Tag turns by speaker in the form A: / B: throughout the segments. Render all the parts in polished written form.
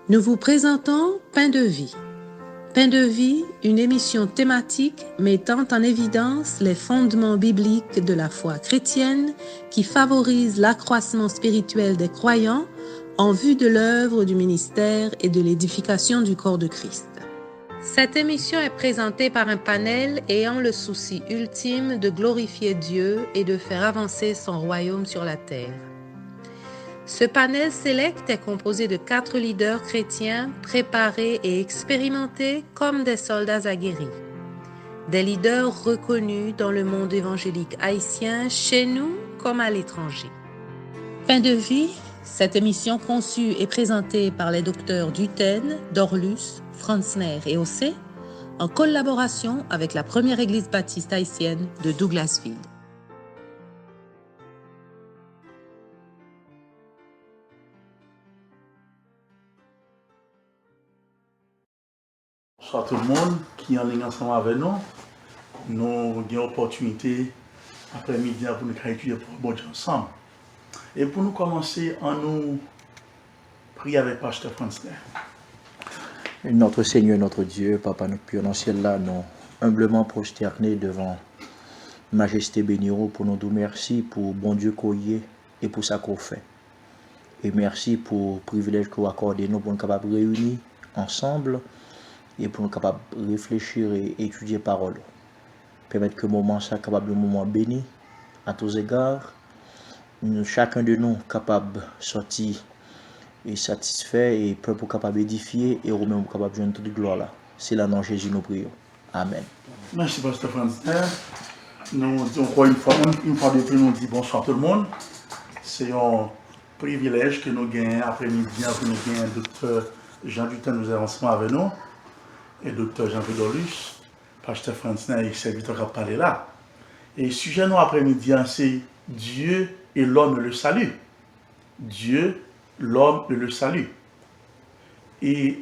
A: Nous vous présentons Pain de vie. Pain de vie, une émission thématique mettant en évidence les fondements bibliques de la foi chrétienne qui favorise l'accroissement spirituel des croyants en vue de l'œuvre du ministère et de l'édification du corps de Christ. Cette émission est présentée par un panel ayant le souci ultime de glorifier Dieu et de faire avancer son royaume sur la terre. Ce panel sélect est composé de 4 leaders chrétiens préparés et expérimentés comme des soldats aguerris. Des leaders reconnus dans le monde évangélique haïtien, chez nous comme à l'étranger. Pain de vie, cette émission conçue et présentée par les docteurs Duten, Dorlus, Franzner et Ossé, en collaboration avec la première église baptiste haïtienne de Douglasville.
B: Bonsoir tout le monde qui est en ligne ensemble avec nous. Nous avons l'opportunité après-midi pour nous étudier pour bon Dieu ensemble. Et pour nous commencer, on nous prie avec Pasteur Franzner.
C: Notre Seigneur, notre Dieu, Papa, nous prions dans le ciel là, nous humblement prosternés devant Majesté Béniro pour nous dire merci pour bon Dieu qu'on y est et pour ça qu'on fait. Et merci pour le privilège qu'on accorde nous pour nous capables de réunir ensemble et pour nous capables de réfléchir et étudier parole. Permettre que le moment soit capable de moment béni à tous égards. Chacun de nous capable de sortir et satisfait et peuple capable d'édifier et nous-mêmes capable de joindre toute gloire là. C'est là dans Jésus nous prions. Amen.
B: Merci Pasteur Franzner. Nous disons encore une fois de plus, nous disons bonsoir tout le monde. C'est un privilège que nous gagnons après-midi pour nous gagner Dr. Jean Duten nous est ensemble avec nous et Dr. Jean-Pierre Dorlus, Pasteur Franzner et serviteur qui a parlé là. Et le sujet nous après-midi, c'est Dieu et l'homme le salut. Dieu, l'homme et le salut. Et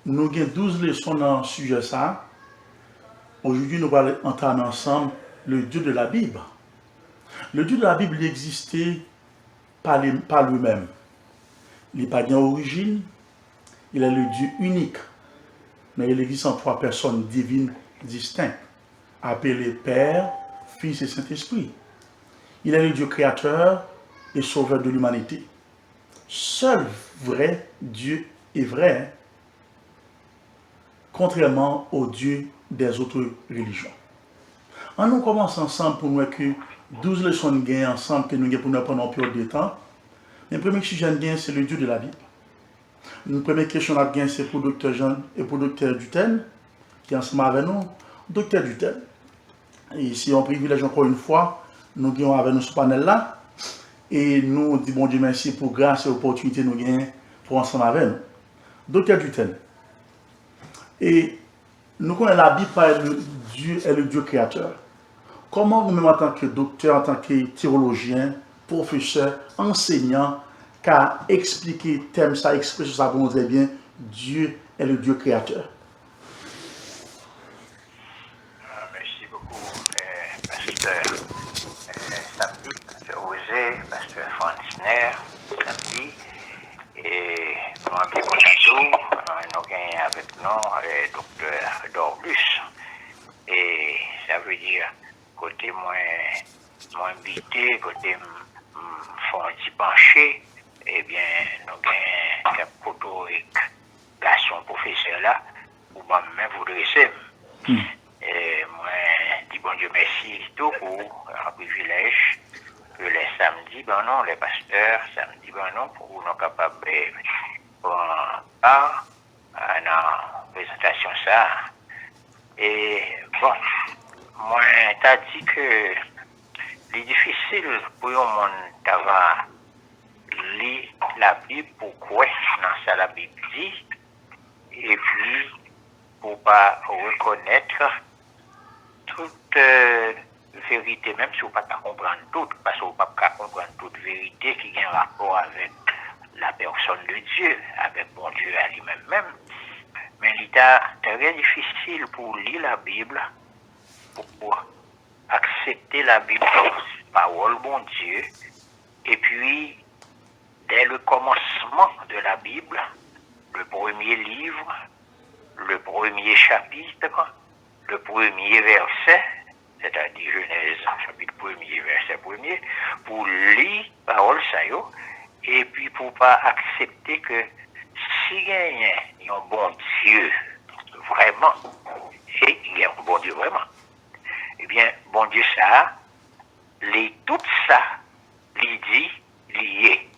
B: nous avons 12 leçons dans le sujet ça. Aujourd'hui, nous allons entendre ensemble le Dieu de la Bible. Le Dieu de la Bible, il existait par lui-même. Il n'est pas d'origine, il est le Dieu unique. Mais il existe en 3 personnes divines distinctes, appelées Père, Fils et Saint-Esprit. Il est le Dieu créateur et sauveur de l'humanité. Seul vrai Dieu est vrai, contrairement au Dieu des autres religions. On nous commence ensemble pour nous que 12 leçons de gain ensemble que nous avons pour nous pendant un période de temps. Le premier sujet de gain, c'est le Dieu de la Bible. Une première question à gain, c'est pour Dr. Jean et pour Dr. Duten, qui est ensemble avec nous. Dr. Duten, et c'est un privilège encore une fois, nous gagnons avec nous ce panel-là. Et nous disons bon Dieu merci pour grâce et opportunité nous gagnons pour ensemble avec nous. Dr. Duten, et nous connaissons la Bible par Dieu est le Dieu créateur. Comment vous-même en tant que docteur, en tant que théologien, professeur, enseignant, qu'à expliquer thème ça, exprimer ça pour nous dire bien, Dieu est le Dieu créateur.
D: Merci beaucoup, Pasteur Samedi, Pasteur Osé, Pasteur Franzner, Samedi, et nous avons bien bonjour, nous avons avec nous Docteur Dorlus. Et ça veut dire, côté moins invité, côté font d'y pencher, eh bien, nous avons quelques photos et garçons professeurs là, pour moi-même vous dresser. Et moi, dis bon Dieu merci tout pour un privilège que les samedis, ben non, les pasteurs, samedi, ben non, pour nous capables de prendre part à la présentation ça. Et bon, moi, t'as dit que c'est difficile pour un monde d'avoir lu la Bible, pourquoi dans ça la Bible dit, et puis pour pas reconnaître toute vérité, même si on ne peut pas comprendre tout, parce qu'on ne peut pas comprendre toute vérité qui a un rapport avec la personne de Dieu, avec bon Dieu à lui-même. Mais il est très difficile pour lire la Bible, pour accepter la Bible comme parole bon Dieu, et puis dès le commencement commencement de la Bible, le premier livre, le premier chapitre, le premier verset, c'est-à-dire Genèse, chapitre 1er, verset 1er, pour lire parole ça yo, et puis pour pas accepter que si il y a un bon Dieu vraiment, et il y a un bon Dieu vraiment, eh bien, bon Dieu ça, tout ça, il dit, lié,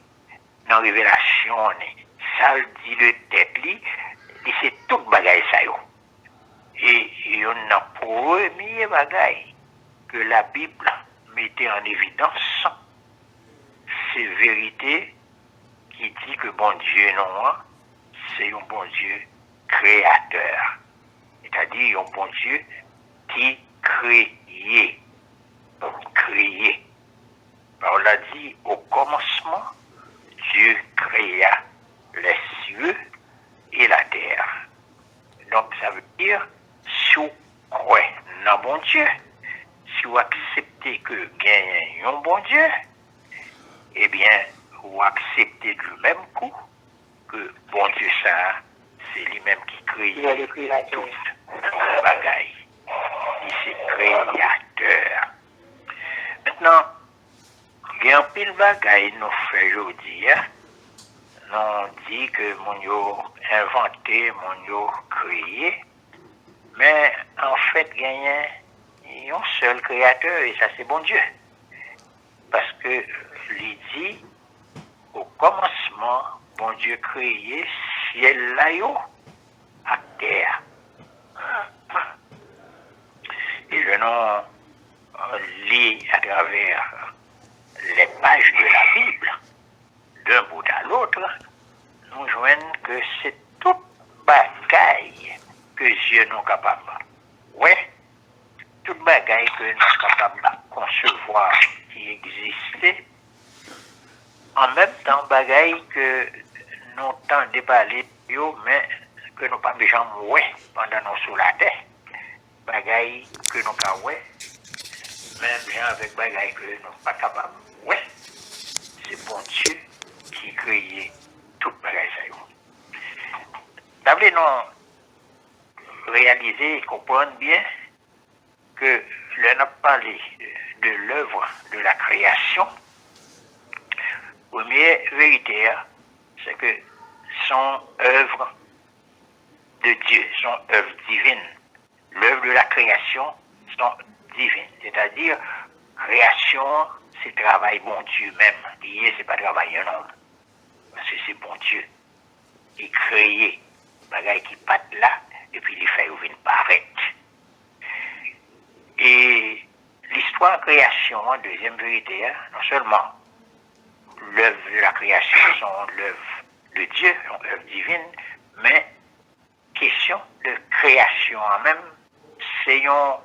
D: dans la révélation, ça le dit le tête, c'est tout bagaille ça yo. Et il y a un premier bagaille que la Bible mettait en évidence, c'est vérité qui dit que bon Dieu non, c'est un bon Dieu créateur. C'est-à-dire un bon Dieu qui créait. Créé. On l'a dit au commencement, Dieu créa les cieux et la terre. Donc ça veut dire, si vous croyez dans bon Dieu, si vous acceptez que gagne un bon Dieu, eh bien, vous acceptez du même coup que bon Dieu ça, c'est lui-même qui crée toute bagaille. Il est créateur. Maintenant, il y a un pile bagaille nous fait aujourd'hui. On dit que mon yo inventé, mon yo créé, mais en fait, il y a un seul créateur et ça c'est bon Dieu. Parce que il dit, au commencement, bon Dieu créé ciel là yo à terre. Et le nom lit à travers les pages de la Bible, d'un bout à l'autre, nous joignons que c'est toute bagaille que Dieu n'est capable. Ouais, toute bagaille que nous sommes capables de concevoir qui existait, en même temps bagaille que nous tendons parler de mais que nous pas besoin de ouais pendant nous sous la terre. Bagaille que nous pas ouais, même bien avec bagaille que nous pas capables. Ouais, c'est bon Dieu qui crée toute bagaille ça. D'abord, nous réaliser et comprendre bien que l'on a parlé de l'œuvre de la création. Première vérité, c'est que son œuvre de Dieu, son œuvre divine, l'œuvre de la création sont divines. C'est-à-dire, création, c'est travail bon Dieu même. Dieu, c'est pas travail un homme. Parce que c'est bon Dieu qui crée bagaille qui patte là, et puis il fait venir paraître. Et l'histoire de création, deuxième vérité, non seulement l'œuvre de la création, sont l'œuvre de Dieu, son œuvre divine, mais question de création en même, c'est un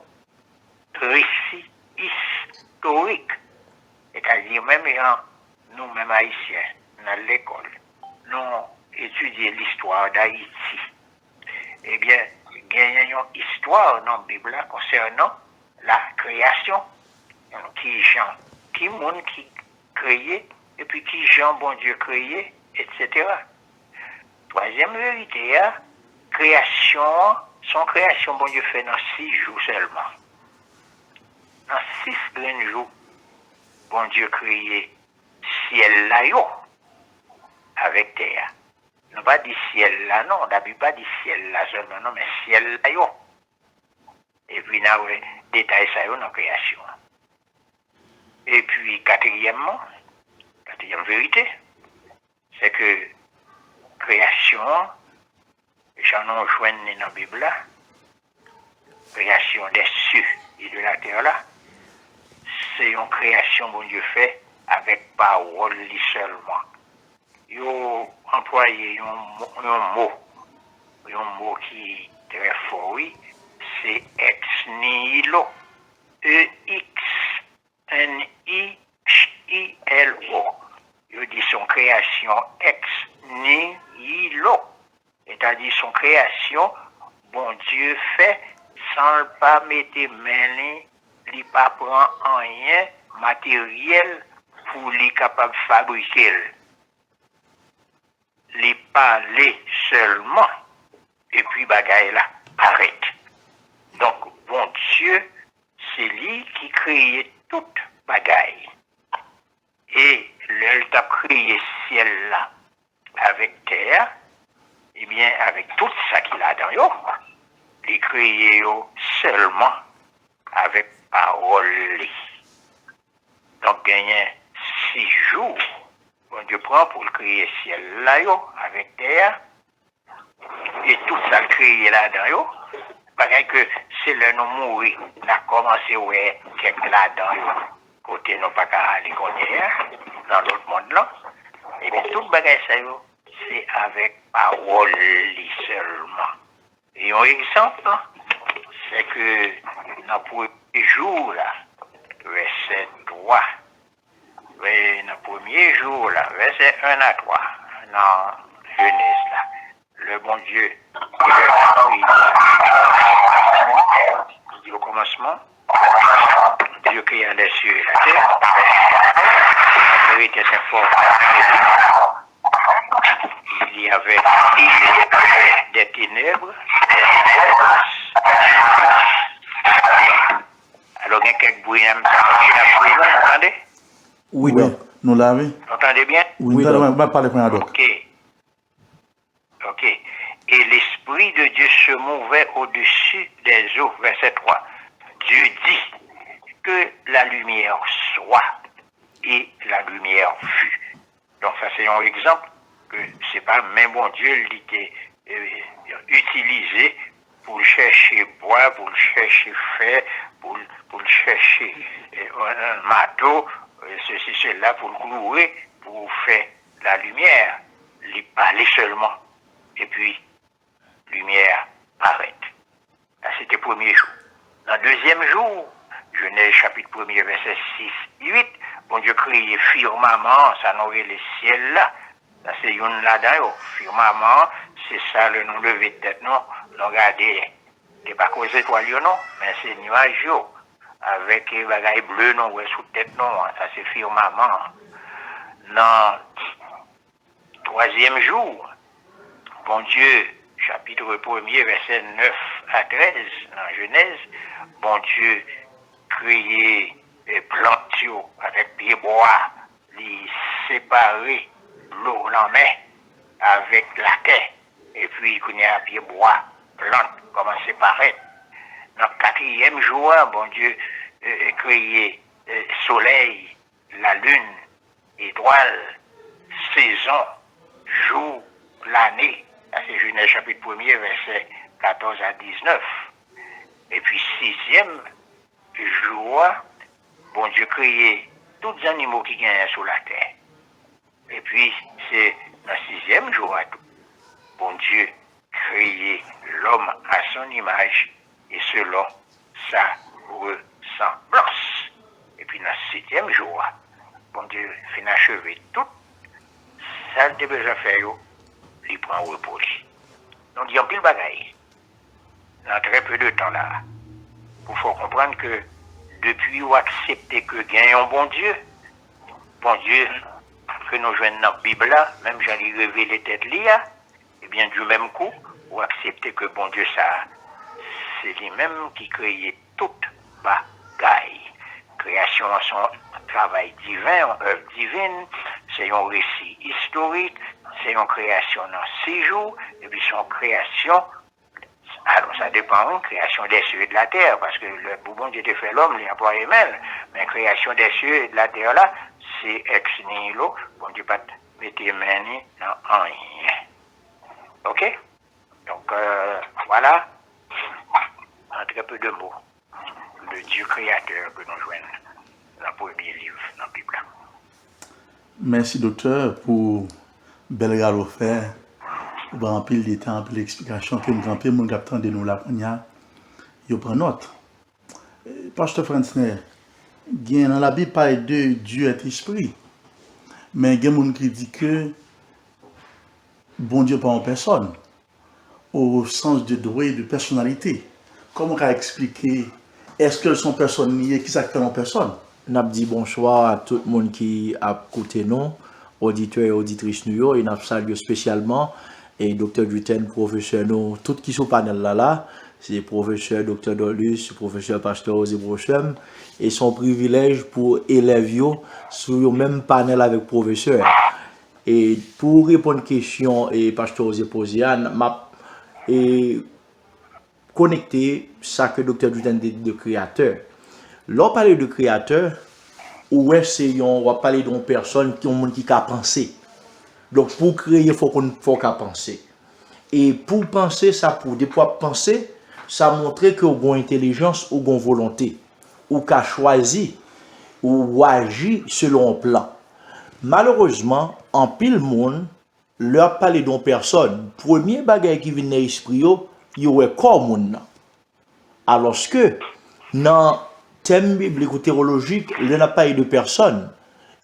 D: récit historique. C'est-à-dire même nous-mêmes haïtiens, dans l'école, nous étudions l'histoire d'Haïti. Eh bien, il y a une histoire dans la Bible concernant la création. Qui monde qui créé, et puis qui Jean bon Dieu créé, etc. Troisième vérité, création, son création bon Dieu fait dans 6 jours seulement. Dans 6 grands jours, bon Dieu créé ciel là yo avec terre. Non pas dit ciel là, non, la Bible pas dit ciel là seulement, non, mais ciel là yo. Et puis, nous avons détaillé ça dans la création. Et puis, quatrième vérité, c'est que création, j'en ai joint dans la Bible, création des cieux et de la terre là, c'est une création bon Dieu fait avec parole seulement. Ils ont employé un mot qui est très fort, oui, c'est ex nihilo. E-X-N-I-H-I-L-O. Il dit son création ex nihilo. C'est-à-dire son création, bon Dieu fait sans pas mettre main, il pas prend rien matériel pour lui capable de fabriquer. li parler seulement, et puis bagaille là, arrête. Donc, bon Dieu, c'est lui qui crée toute bagaille. Et l'œil t'a créé ciel là, avec terre, eh bien, avec tout ça qu'il a dans yo, il crée seulement avec parole. Donc, gagner 6 jours, bon Dieu prend pour le créer ciel là, yo, avec terre, et tout ça le créé là-dedans, yo, pareil que c'est le nom mourir, on a commencé, ouais, quelque là-dedans, yo, côté non pas qu'à aller dans l'autre monde là, et bien, tout le bagage ça, yo, c'est avec parole seulement. Et un exemple, c'est que dans le premier jour, là, verset 3, dans le premier jour, là, verset 1 à 3, dans Genèse, là, le bon Dieu, il dit au commencement, Dieu créa les cieux et la terre, la vérité s'informe, il y avait des ténèbres, alors il y a quelques bruits, vous entendez?
C: Oui,
B: Oui,
C: donc.
B: nous l'avons.
D: Vous entendez bien?
B: Oui, nous allons parler pour un doc.
D: Ok. Ok. Et l'Esprit de Dieu se mouvait au-dessus des eaux. Verset 3. Dieu dit que la lumière soit. Et la lumière fut. Donc ça c'est un exemple que c'est pas même bon Dieu l'était utilisé pour chercher bois, pour chercher fer, pour chercher un marteau, ceci, cela, pour clouer, pour faire la lumière. Il parlait seulement. Et puis, lumière arrête. Là, c'était le premier jour. Dans le deuxième jour, Genèse chapitre 1er, verset 6 et 8, bon Dieu créé firmament, ça nourrit les ciels là. Là, c'est une là-dedans, firmament, c'est ça le nom levé de tête, non? Regardez, c'est pas cause étoile, non, mais c'est nuage, avec les bagailles bleues, non, ouais, sous tête, non, ça c'est firmament. Dans le troisième jour, bon Dieu, chapitre 1er, verset 9 à 13, dans Genèse, bon Dieu créé des plantes avec des bois, les séparer l'eau en mer avec la terre, et puis il y a des bois, plantes, comment séparer. Dans le quatrième jour, bon Dieu créé soleil, la lune, étoiles, saison, jour, l'année. C'est Genèse chapitre 1er, verset 14 à 19. Et puis, sixième jour, bon Dieu créé tous les animaux qui gagnent sur la terre. Et puis, c'est dans le sixième jour, bon Dieu créé l'homme à son image et selon sa ressemblance. Et puis, dans le septième jour, bon Dieu finit achever tout ça qu'il a besoin de faire. Il prend repos. Donc, il y a un pile bagaille. Dans très peu de temps là, il faut comprendre que depuis vous acceptez que gagne un bon Dieu, que nous jouons dans la Bible là, même j'allais révéler tête là, et bien du même coup, vous acceptez que bon Dieu ça, c'est lui-même qui crée toute bagaille. Création en son travail divin, en œuvre divine, c'est un récit historique, c'est une création dans 6 jours, et puis son création, alors ça dépend, création des cieux et de la terre, parce que le bon Dieu a fait l'homme, il a employé même, mais création des cieux et de la terre là, c'est ex nihilo, bon Dieu pas mettre main dans rien. Ok? Donc voilà, en très peu de mots, le Dieu créateur que nous joignons dans le premier livre dans la Bible.
B: Merci docteur pour bel regard offert. Pour en pile de temps, pour l'explication que nous avons mon capitaine de nous la première, il prend note. Pasteur Franciner, dans la Bible parle de Dieu est esprit, mais il y a des gens qui disent que bon Dieu pas en personne, au sens de droit et de personnalité. Comment on peut expliquer, est-ce qu'elles sont personnes liées, qui s'appellent en personne?
C: N'a dit bonsoir à tout le monde qui a écouté nous. auditeurs et auditrices nous, et nous saluons spécialement et Dr. Duten, professeur nous, tout qui sont panel là, c'est professeur Dr. Dolus, professeur Pasteur Osé Brochem, et son privilège pour élèves sur le même panel avec professeur. Et pour répondre à une question, et Pasteur Osé posé, m'a connecté ça que Dr. Duten dit de créateur. Lorsqu'on parle de créateur, ou est-ce on va parler d'une personne qui a pensé. Donc pour créer, il faut qu'on penser. Et pour penser, ça pour des fois penser, ça montre que vous avez intelligence ou une volonté, ou qu'a choisi, ou agit selon un plan. Malheureusement, en pile monde, leur parler d'une personne, premier bagage qui vient dans l'esprit, il y a comme monde. Alors que dans thème biblique ou théologique, il n'a pas de personne.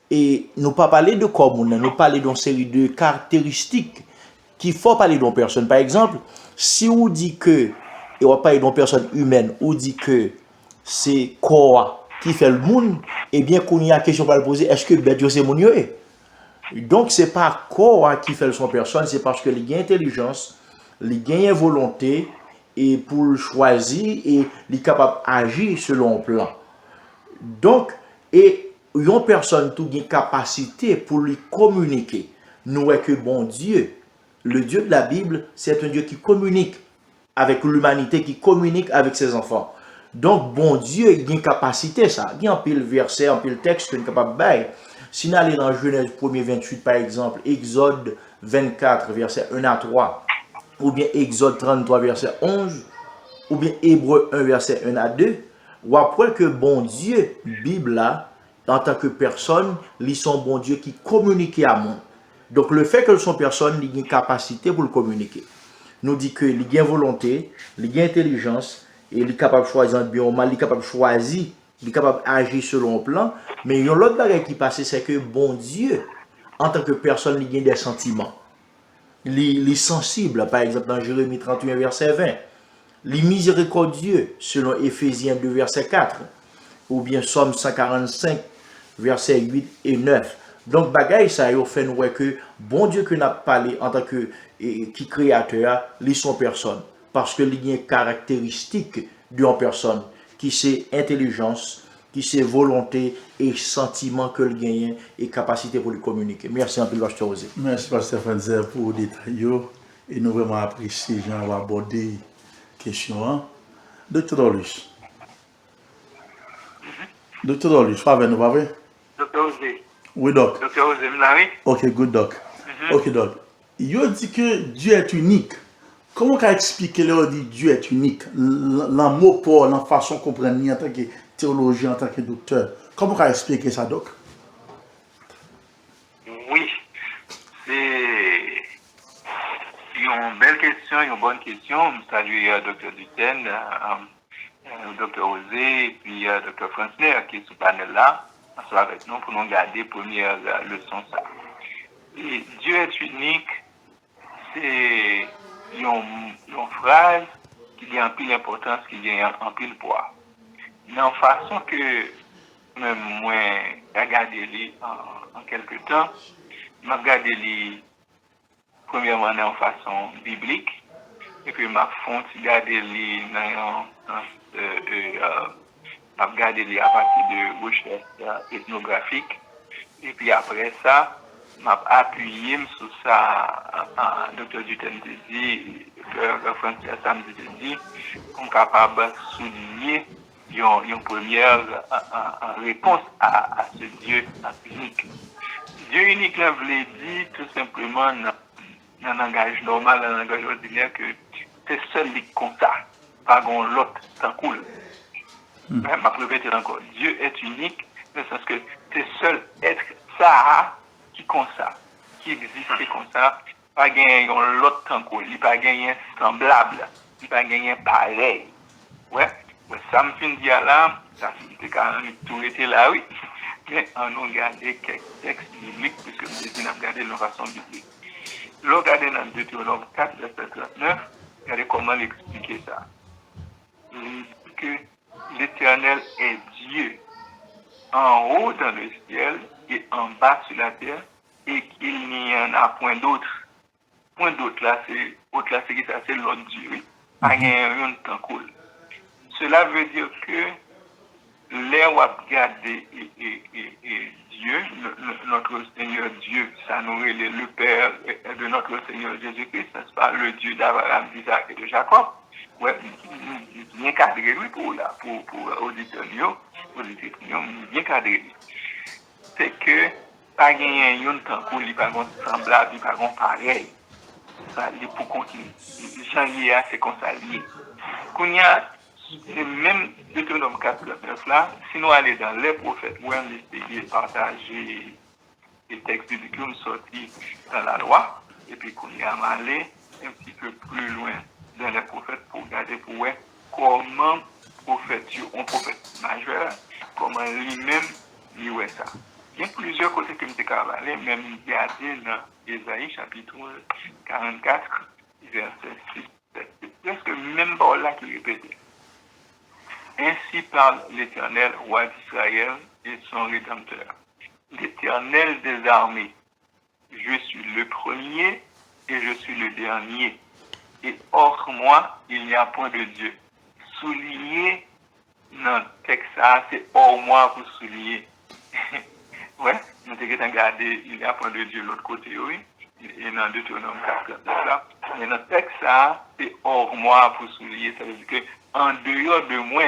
C: Et nous pas parler de corps, nous parler d'une série de caractéristiques qu'il faut parler d'une personne. Par exemple, si on dit que, et on parle d'une personne humaine, on dit que c'est corps qui fait le monde, eh bien, qu'on y a question pour le poser, est-ce que Dieu c'est mon Dieu? Donc, ce n'est pas corps qui fait son personne, c'est parce que il y a intelligence, il y a volonté, et pour le choisir, et il est capable d'agir selon un plan. Donc, et une personne qui a une capacité pour lui communiquer. Nous voyons que bon Dieu, le Dieu de la Bible, c'est un Dieu qui communique avec l'humanité, qui communique avec ses enfants. Donc, bon Dieu, il a une capacité, ça. Il y a un pile verset, un pile texte qu'il est capable de faire. Si nous allons dans Genèse 1er 28, par exemple, Exode 24, verset 1 à 3, ou bien Exode 33, verset 11, ou bien Hébreu 1, verset 1 à 2, ou après que bon Dieu, Bible là, en tant que personne, ils sont bon Dieu qui communique à monde. Donc le fait que sont personne, ils ont une capacité pour le communiquer. Nous dit que ils ont une volonté, ils ont une intelligence, et ils sont capables de choisir un bien ou mal, ils sont capables de choisir, ils sont capables d'agir selon un plan. Mais il y a l'autre bagage qui passe, c'est que bon Dieu, en tant que personne, il a des sentiments. Il est sensible, par exemple dans Jérémie 31, verset 20. Les miséricordieux, selon Éphésiens 2, verset 4, ou bien Somme 145, verset 8 et 9. Donc, bagaille, ça a fait nous que bon Dieu que n'a parlé en tant que qui créateur, ils sont personne. Parce que il y a une caractéristique d'une personne qui c'est intelligence, qui c'est volonté et sentiment que le gagne et capacité pour le communiquer. Merci un peu, Pasteur Osé.
B: Merci, Pasteur Fanzer, pour les détails. Et nous vraiment apprécié, Jean, aborder question. Docteur Dolus. Docteur Dolus, pas avec nous, pas avec?
D: Docteur Osé.
B: Oui, doc.
D: Docteur Osé, oui.
B: Ok, good, doc. Ok, doc. Il dit que Dieu est unique. Comment qu'on explique le dit Dieu est unique? Le mot pour la façon qu'on prend en tant que théologien, en tant que docteur. Comment qu'on explique ça, doc?
D: Oui, c'est une belle question, une bonne question. Je salue Dr. Duten, Dr. Osé, et puis Dr. Francner qui est sous panel là, soit avec nous pour nous garder première leçon. Ça. Et Dieu est unique, c'est une phrase qui a un pile d'importance, qui a un pile poids. Mais en façon que même moi, regarder en quelque temps, je regarde premièrement en façon biblique, et puis je regarde à partir de recherche ethnographique, et puis après ça, je appuyé sur ça, Dr. Duten dit, François Sam dit, qu'on est capable de souligner une première réponse à ce Dieu unique. Dieu unique, là, voulait dire tout simplement dans un langage normal, dans un langage ordinaire, que c'est seul qui comme ça, pas l'autre, tant cool. Mais je répète encore, Dieu est unique, dans le sens que c'est seul être ça qui comme ça, qui existe comme ça, pas gagner l'autre tant cool, il pas gagner semblable, il pas gagner pareil. Ouais. Ça me fait dire là, ça c'était quand même tout était là, oui. Mais on a regardé quelques textes bibliques, puisque nous avons regardé de façon biblique. L'on regardé dans Deutéronome 4, verset 39, regardez comment l'expliquer ça. Il dit que l'Éternel est Dieu en haut dans le ciel et en bas sur la terre,
E: et qu'il n'y en a point d'autre. Point d'autre là, c'est qui ça, c'est l'autre Dieu. Pas un temps cool. Cela veut dire que les où regarder et Dieu, notre Seigneur Dieu, ça nous est le Père de notre Seigneur Jésus-Christ, n'est-ce pas, le Dieu d'Abraham, d'Isaac et de Jacob. Ouais, bien cadré lui pour auditeurs, bien cadré. C'est que pas gagner un temps pour lui pas semblable, pas pareil. Ça il pour continuer. Jean c'est comme ça lié. Qu'on y a même Deutéronome 4:9 là, si nous allons dans les prophètes, où on essaye de partager les textes bibliques qui sont sortis dans la loi, et puis qu'on y a allé un petit peu plus loin dans les prophètes pour regarder pour voir comment un prophète majeur, comment lui-même il voit ça. Il y a plusieurs côtés que nous avons aller, même regarder dans Ésaïe chapitre 44, verset 6. C'est presque même par là qui répète. Ainsi parle l'Éternel, roi d'Israël et son Rédempteur. L'Éternel des armées, je suis le premier et je suis le dernier. Et hors moi, il n'y a point de Dieu. Souligner dans le texte, c'est hors moi pour souligner. Ouais, nous avons regardé, il n'y a point de Dieu de l'autre côté, oui. Et dans Deutéronome 4, là. Mais dans le texte, c'est hors moi pour souligner. Ça veut dire que en dehors de moi,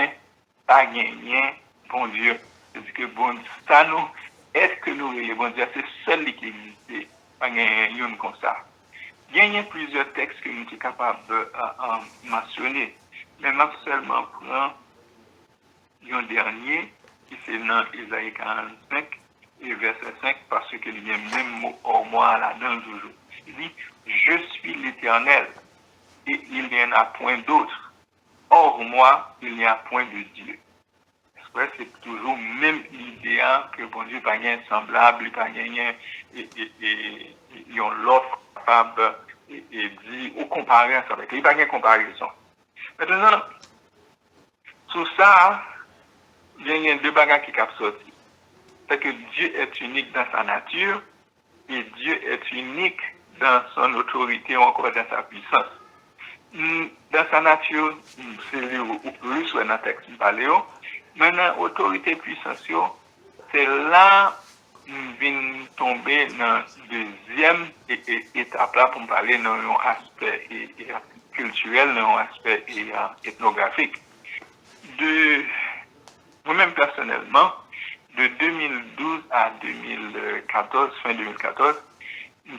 E: pas gagné, bon Dieu. C'est-à-dire que bon, ça nous, est-ce que nous, les bon Dieu, c'est seul qui existe, pas gagné comme ça. Il y a plusieurs textes que nous sommes capables de mentionner, mais moi seulement prends un dernier, qui c'est dans Isaïe 45 et verset 5, parce qu'il y a même mot hors moi là-dedans toujours. Il dit, je suis l'Éternel, et il n'y en a point d'autre. Hors moi, il n'y a point de Dieu. C'est toujours même l'idée que bon Dieu pas gagné semblable, pas gagné et l'offre capable et dit ou comparer avec lui, pas gagné comparaison. Maintenant, sur ça, il y a deux bagages qui capent sorti. C'est que Dieu est unique dans sa nature et Dieu est unique dans son autorité ou encore dans sa puissance. Dans sa nature, c'est le plus ou dans le texte paléo. Maintenant, autorité puissance, c'est là nous venons tomber dans la deuxième étape là pour parler dans un aspect culturel, dans un aspect ethnographique. Moi-même personnellement, de 2012 à 2014, fin 2014,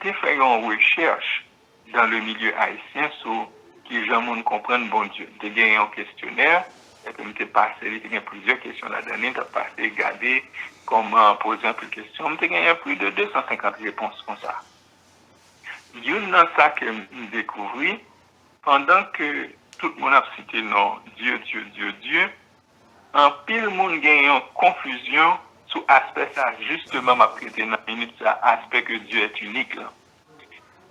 E: j'ai fait une recherche dans le milieu haïtien sur qui les gens comprennent bon Dieu. J'ai gagné un questionnaire. Et puis, je passé, il y a plusieurs questions là-dedans. Je passé, regarder comment poser une question. Je gagné plus de 250 réponses comme ça. Il y a ça que j'ai découvert pendant que tout le monde a cité non, Dieu, en pile le monde gagne une confusion sur l'aspect ça, justement, ma prêté dans la minute, ça, aspect que Dieu est unique. Là.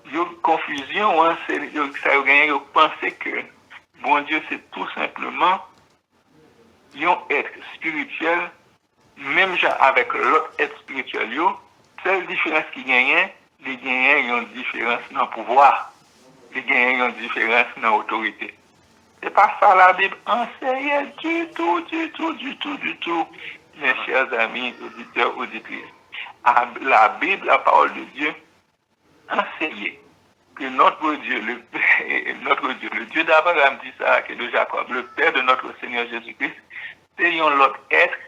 E: Il y a une confusion, hein, ça a gagné, vous pensez que bon Dieu, c'est tout simplement un être spirituel, même avec l'autre être spirituel, seule différence qui gagne, les gagnants ont une différence dans le pouvoir, les gagnants ont une différence dans l'autorité. C'est pas ça la Bible enseigne du tout, mes chers amis, auditeurs, auditrices. La Bible, la parole de Dieu, enseigne que notre Dieu, le Dieu d'Abraham, d'Isaac et de Jacob, le Père de notre Seigneur Jésus-Christ, c'est un autre être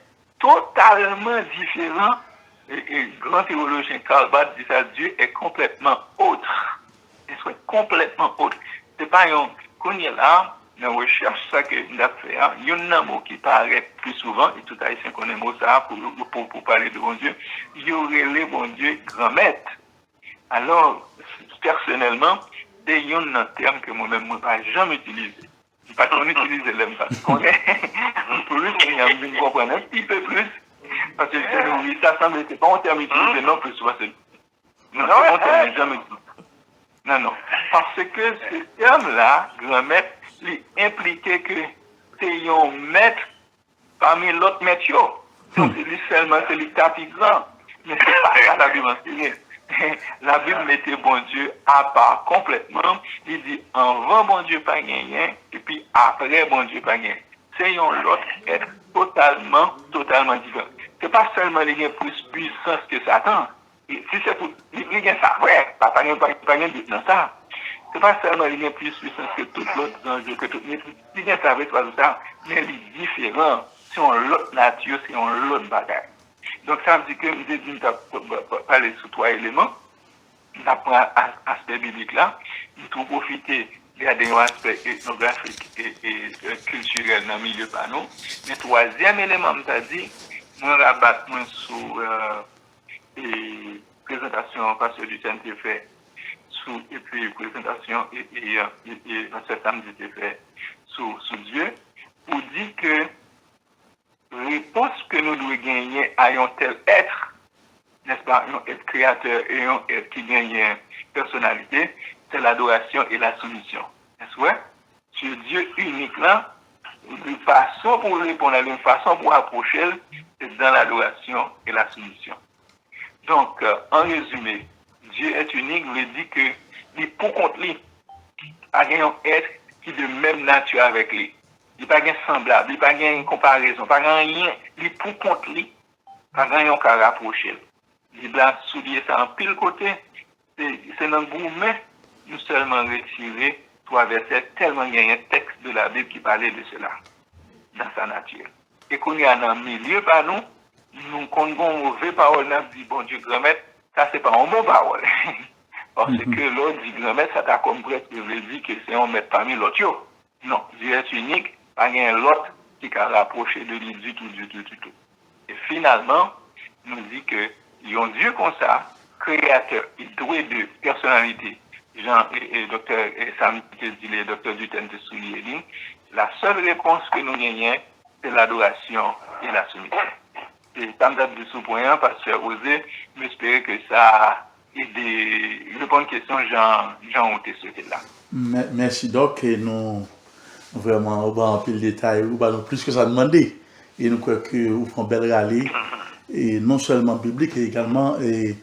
E: totalement différent. Et grand théologien Karl Barth dit ça, Dieu est complètement autre. Il soit complètement autre. C'est pas qu'on est là, dans la recherche, ça que nous avons fait, il y a un mot qui paraît plus souvent, et tout haïtien connaît mot ça pour parler de bon Dieu, il y aurait le bon Dieu grand maître. Alors, personnellement, c'est un terme que moi-même je n'ai jamais utilisé. Je ne pas qu'on utilise l'aime pas. Plus, il y a une comprendre un petit peu plus. Parce que ça semble que c'est pas un terme utilisé non plus souvent. Non, c'est pas un terme jamais utilisé. Non. Parce que ce terme-là, grand maître, il impliquait que c'est un maître parmi l'autre maître. Donc, c'est lui seulement, c'est lui tapis grand. Mais c'est pas ça la Bible enseigne. la Bible mettait bon Dieu à part complètement. Il dit avant bon Dieu pas rien et puis après bon Dieu pas rien. C'est un autre être totalement différent. C'est pas seulement les gains plus puissance que Satan. Et si c'est pour les gains ça, ouais, pas rien de dans ça. C'est pas seulement les gains plus puissance que tout l'autre enjeu, que tout les gains ça veut pas tout ça, mais les différents, c'est une l'autre nature, c'est une l'autre bagaille. Donc ça veut dire que nous devons parler sur trois éléments. Nous apprenons l'aspect biblique là, nous devons profiter de l'aspect ethnographique et culturel dans le milieu par nous. Mais troisième élément, nous avons dit, nous rabattons sur présentation parce que du temps était fait, et puis présentation et ce samedi était fait sur Dieu, pour dire que réponse que nous devons gagner à un tel être, n'est-ce pas, un être créateur et un être qui gagne une personnalité, c'est l'adoration et la soumission. N'est-ce pas? Sur Dieu unique là, une façon pour répondre, une façon pour approcher, c'est dans l'adoration et la soumission. Donc, en résumé, Dieu est unique, veut dire que il pour contre lui, pas un être qui est de même nature avec lui. Il n'y a pas de semblable, il n'y a pas de comparaison, pas rien. Il pour contre lui, pas rien qu'à rapprocher. Il a souligné ça en pile côté. C'est dans le gourmet, nous seulement retirer trois versets, tellement il y a un texte de la Bible qui parlait de cela, dans sa nature. Et qu'on y a dans le milieu par nous, quand on a une mauvaise parole, on dit, bon Dieu, grand-mère, ça c'est pas un mot parole. Parce que l'autre dit, grand-mère, ça t'a compris, veut dire que c'est un maître parmi l'autre. Non, Dieu est unique, pas rien l'autre qui a rapproché de lui du tout. Et finalement, nous dit que, il y a un Dieu comme ça, créateur, il doué de personnalité. Jean et docteur Sam qui dit le docteur Dutton de souligner, la seule réponse que nous gagnons, c'est l'adoration et la soumission. Et tant d'être de ce point, pasteur Osé, j'espère que ça a aidé. Une bonne question, Jean ôté ce là.
B: Merci Doc, et nous vraiment on va en pile détail, ou pas plus que ça demander. Et nous croyons que vous faites belle rallye, et non seulement biblique, et également et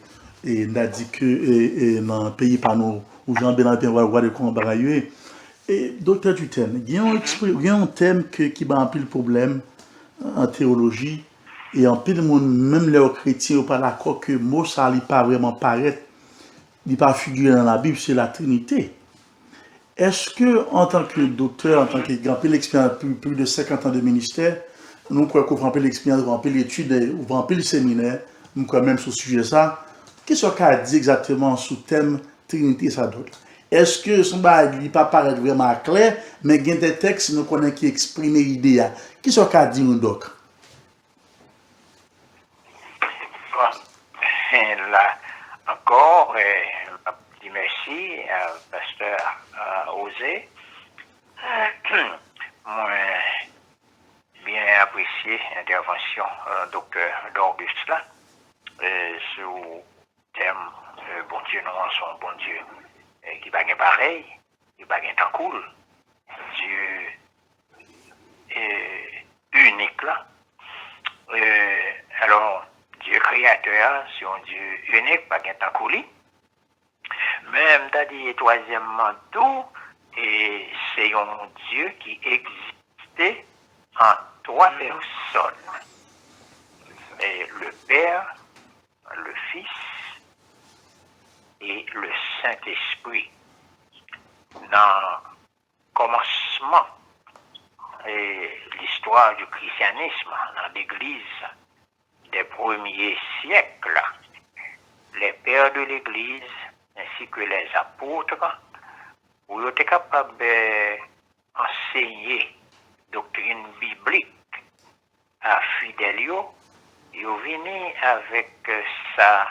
B: n'a dit que dans le pays par nous, où Jean Bénardin va voir de comment bagailler. Et docteur Dutton, il y a un thème qui va en pile problème en théologie. Et en pile monde, même les chrétiens, pas d'accord que mot ça n'est pas vraiment paraître, il pas figurer dans la Bible, c'est la Trinité. Est-ce que, en tant que docteur, en tant que grand l'expérience, plus de 50 ans de ministère, nous croyons qu'on prend l'expérience, on prend l'étude, on prend le séminaire, nous croyons même sur ce sujet ça. Qu'est-ce qu'on a dit exactement sur le thème Trinité ça d'autre? Est-ce que son bagage n'est pas paraître vraiment clair, mais il y a des textes nous connaissons qui expriment l'idée? Qu'est-ce qu'on a dit nous donc?
D: Là encore, je dis merci à pasteur Osé. Moi, bien apprécié l'intervention docteur d'Auguste là sur le thème bon Dieu, nous sommes bon Dieu qui n'est pas pareil, qui n'est pas tant cool. Dieu est unique là. Alors, Dieu créateur, c'est un Dieu unique, pas tant cool. Même, t'as dit, troisièmement, tout, et c'est un Dieu qui existait en trois personnes. Et le Père, le Fils et le Saint-Esprit. Dans le commencement et l'histoire du christianisme dans l'Église des premiers siècles, les pères de l'Église ainsi que les apôtres ont été capables d'enseigner doctrine biblique à fidèles. Ils ont venu avec ça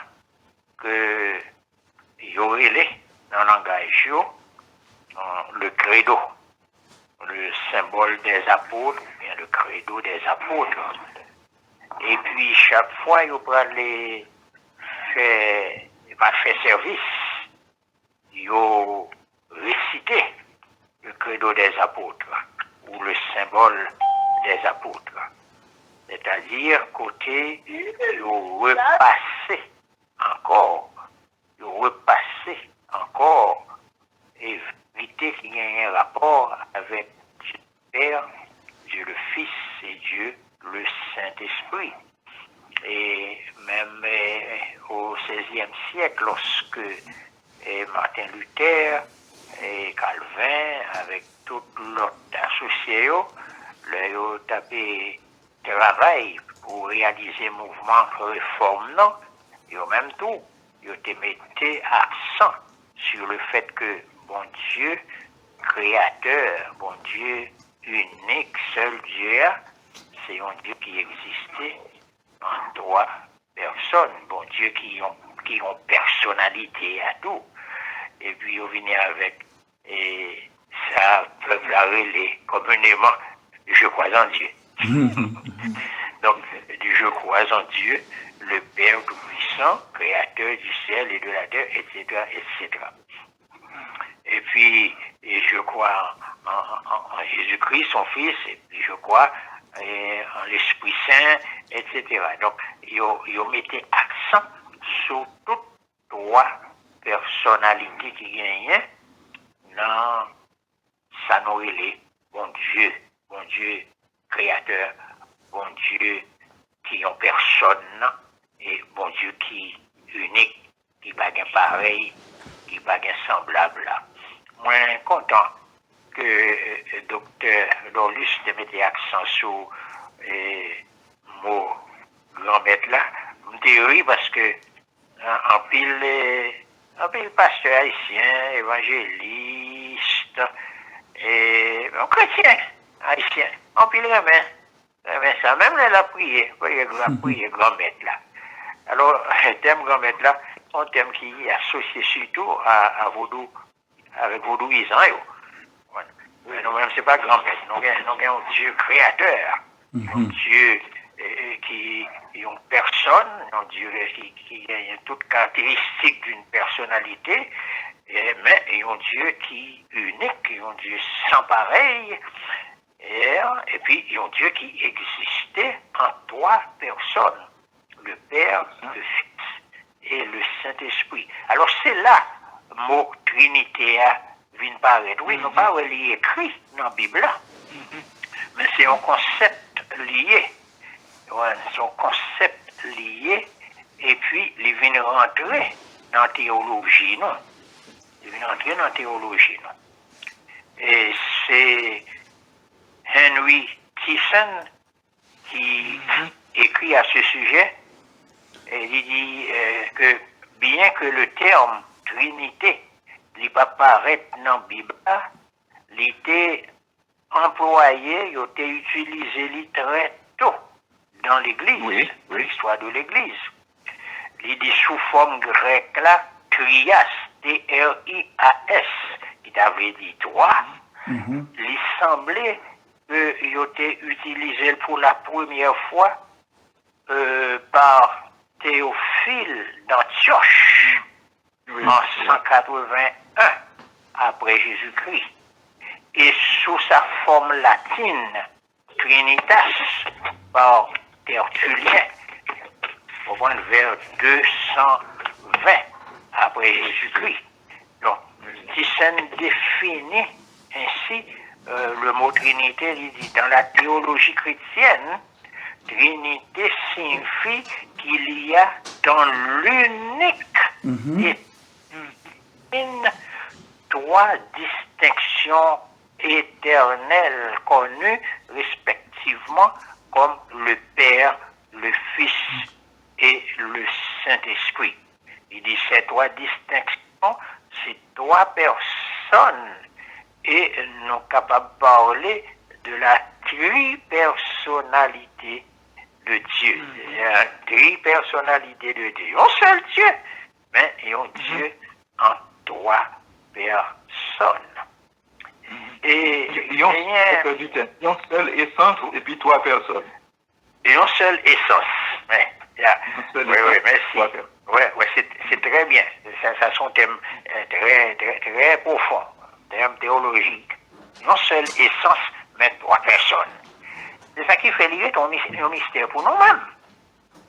D: que ils ont relé dans le langage le credo, le symbole des apôtres, bien le credo des apôtres. Et puis chaque fois, ils ont aller faire service. Ils ont récité le credo des apôtres ou le symbole des apôtres. C'est-à-dire, côté, ils ont repassé encore, ils ont Martin Luther et Calvin, avec tout l'autre associé, ils ont tapé travail pour réaliser le mouvement de réforme, non? Et en même temps, ils ont mis accent sur le fait que bon Dieu, créateur, bon Dieu unique, seul Dieu, c'est un Dieu qui existait en trois personnes, bon Dieu qui ont personnalité à tout. Et puis, on venait avec, et ça, peuple a relé communément, je crois en Dieu. Donc, je crois en Dieu, le Père Tout-Puissant, créateur du ciel et de la terre, etc., etc. Et puis, je crois en Jésus-Christ, son Fils, et puis je crois en l'Esprit Saint, etc. Donc, ils ont mis accent sur toutes trois personnalités qui gagnent dans sa nourriture. Bon Dieu créateur, bon Dieu qui ont personne, et bon Dieu qui unique, qui pas pareil, qui pas semblable là. Moi, content que docteur Lorlus te mette accent sur le mot grand-maître là. Je ri parce que en pile pasteur haïtien, évangéliste, et chrétien haïtien, en pile remet ça. Même là, la prière, grand-maître là. Alors, le thème grand-maître là, c'est un thème qui est associé surtout à vaudou, avec vaudouisant. Mais nous-mêmes, c'est pas grand-maître. Nous avons un Dieu créateur, un Dieu qui est une personne, un Dieu qui a toutes caractéristiques d'une personnalité, mais un Dieu qui est unique, un Dieu sans pareil, et puis un Dieu qui existait en trois personnes, le Père, le Fils et le Saint-Esprit. Alors c'est là, le mot Trinité vient paraître. Oui, nous pas écrit dans la Bible, mais c'est un concept lié. C'est un concept lié, et puis il vient rentrer dans la théologie, non? Il vient rentrer dans la théologie, non? Et c'est Henry Tyson qui écrit à ce sujet, et il dit que bien que le terme Trinité n'est pas paraître dans la Bible, il était employé, il était utilisé très tôt dans l'Église, l'histoire de l'Église. Il dit sous forme grecque là, trias, T-R-I-A-S, qui t'avait dit trois, il semblait qu'il était utilisé pour la première fois par Théophile d'Antioche en 181 après Jésus-Christ. Et sous sa forme latine, Trinitas, par Tertullien, vers 220 après Jésus-Christ. Donc, Thyssen définit ainsi le mot Trinité, il dit dans la théologie chrétienne, Trinité signifie qu'il y a dans l'unique et trois distinctions éternelles connues respectivement comme le Père, le Fils et le Saint-Esprit. Il dit ces trois distinctions, c'est trois personnes et nous sommes capables de parler de la tripersonnalité de Dieu. La tripersonnalité de Dieu. Un seul Dieu, mais un Dieu en trois personnes. Et
E: une seule essence et puis trois personnes.
D: Et une seule essence. Oui, merci. C'est très bien. Ça sont thèmes très, très, très profonds, thèmes théologiques. Une seule essence, mais trois personnes. C'est ça qui fait lier ton mystère pour nous-mêmes.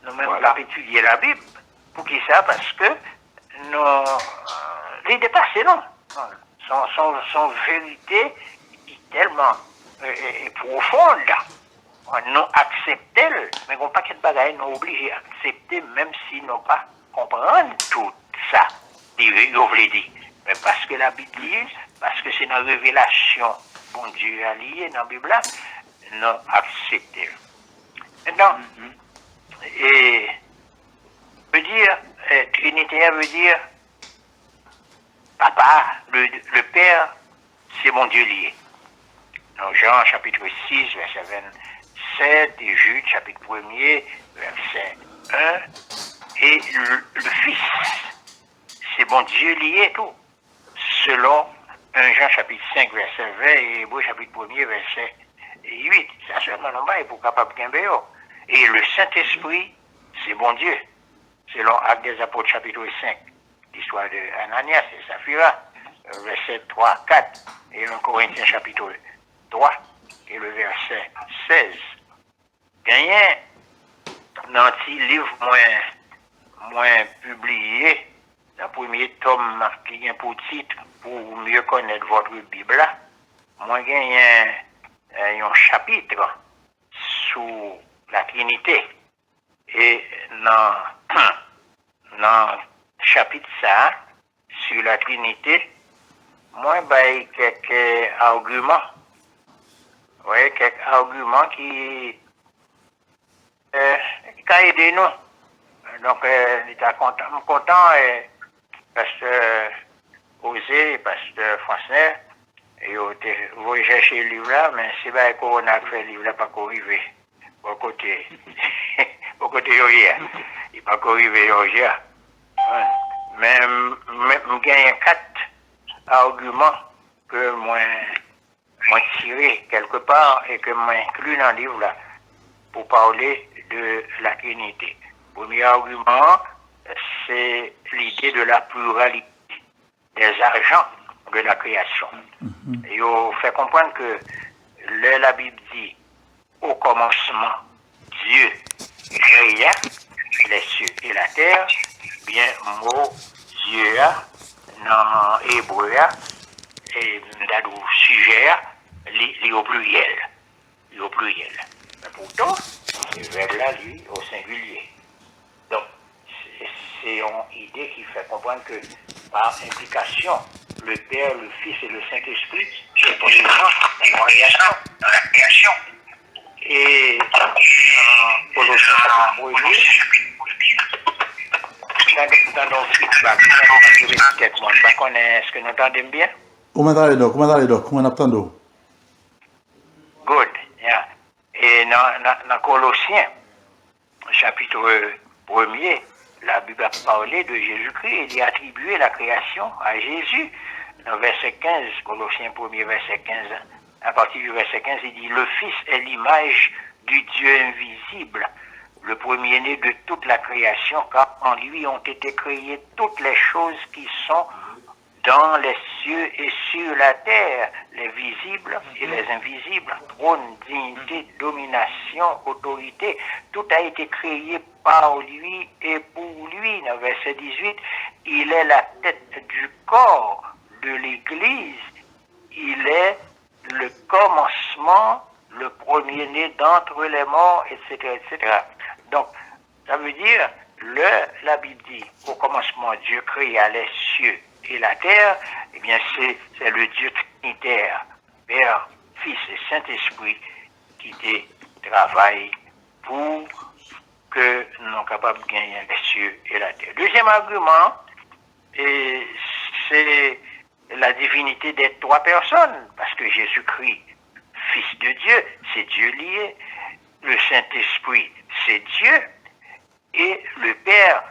D: Nous-mêmes, pas étudier la Bible. Pour qui ça? Parce que les dépassés, non. Son vérité est tellement profonde. Nous acceptons, mais on pas quelque bagaille, nous obligés à accepter, même si nous pas comprendre tout ça. Il veut dire. Mais parce que la Bible dit, parce que c'est une révélation, bon Dieu a lié dans la Bible, non accepté. Maintenant, et veut dire, trinitaire veut dire, papa, le Père, c'est mon Dieu lié. Donc Jean chapitre 6, verset 27, et Jude chapitre 1er, verset 1, et le Fils, c'est bon Dieu lié tout, selon 1 Jean chapitre 5, verset 20, et Hébreux chapitre 1er, verset 8. Ça seulement non pas pour capable de. Et le Saint-Esprit, c'est bon Dieu, selon Actes des Apôtres chapitre 5, l'histoire de Ananias et Saphira, verset 3, 4, et 1 Corinthiens chapitre 3, et le verset 16. Gagné dans un petit livre moins publié, dans le premier tome qui est pour titre, pour mieux connaître votre Bible, moi gagné un chapitre sur la Trinité. Et dans chapitre ça, sur la Trinité, moi j'ai quelques arguments. Oui, quelques arguments qui aident nous. Donc, j'étais content, parce que Osé, parce que Français, et vous chercher le livre là, mais c'est pas qu'on a fait le livre là, pas qu'on arrive. Au côté, hier. Il pas qu'on arrive hier. Mais, je gagne 4 arguments que moi tiré quelque part et que moi inclus dans le livre là, pour parler de la Trinité. Premier argument, c'est l'idée de la pluralité des agents de la création. Et on fait comprendre que la Bible dit au commencement, Dieu créa les cieux et la terre, bien mot Dieu dans hébreu et dans le sujet li au pluriel. Mais pourtant, le verbe là, lui, au singulier. Donc, c'est une idée qui fait comprendre que, par implication, le Père, le Fils et le Saint-Esprit sont présents dans la création. Et dans Colossiens chapitre 1er, dans nos feedback, est-ce que nous entendons bien?
B: Comment attendez-vous?
D: Good, yeah. Et dans Colossiens, chapitre 1er, la Bible a parlé de Jésus-Christ, il a attribué la création à Jésus. Dans verset 15, Colossiens 1er, verset 15, à partir du verset 15, il dit, le Fils est l'image du Dieu invisible, le premier-né de toute la création, car en lui ont été créées toutes les choses qui sont dans les cieux et sur la terre, les visibles et les invisibles, trône, dignité, domination, autorité, tout a été créé par lui et pour lui. Dans verset 18, il est la tête du corps de l'Église, il est le commencement, le premier-né d'entre les morts, etc., etc. Donc, ça veut dire, la Bible dit, au commencement, Dieu créa les cieux et la terre, eh bien c'est le Dieu trinitaire, Père, Fils et Saint-Esprit, qui travaille pour que nous soyons capables de gagner les cieux et la terre. Deuxième argument, c'est la divinité des 3 personnes, parce que Jésus-Christ, Fils de Dieu, c'est Dieu lié, le Saint-Esprit, c'est Dieu, et le Père,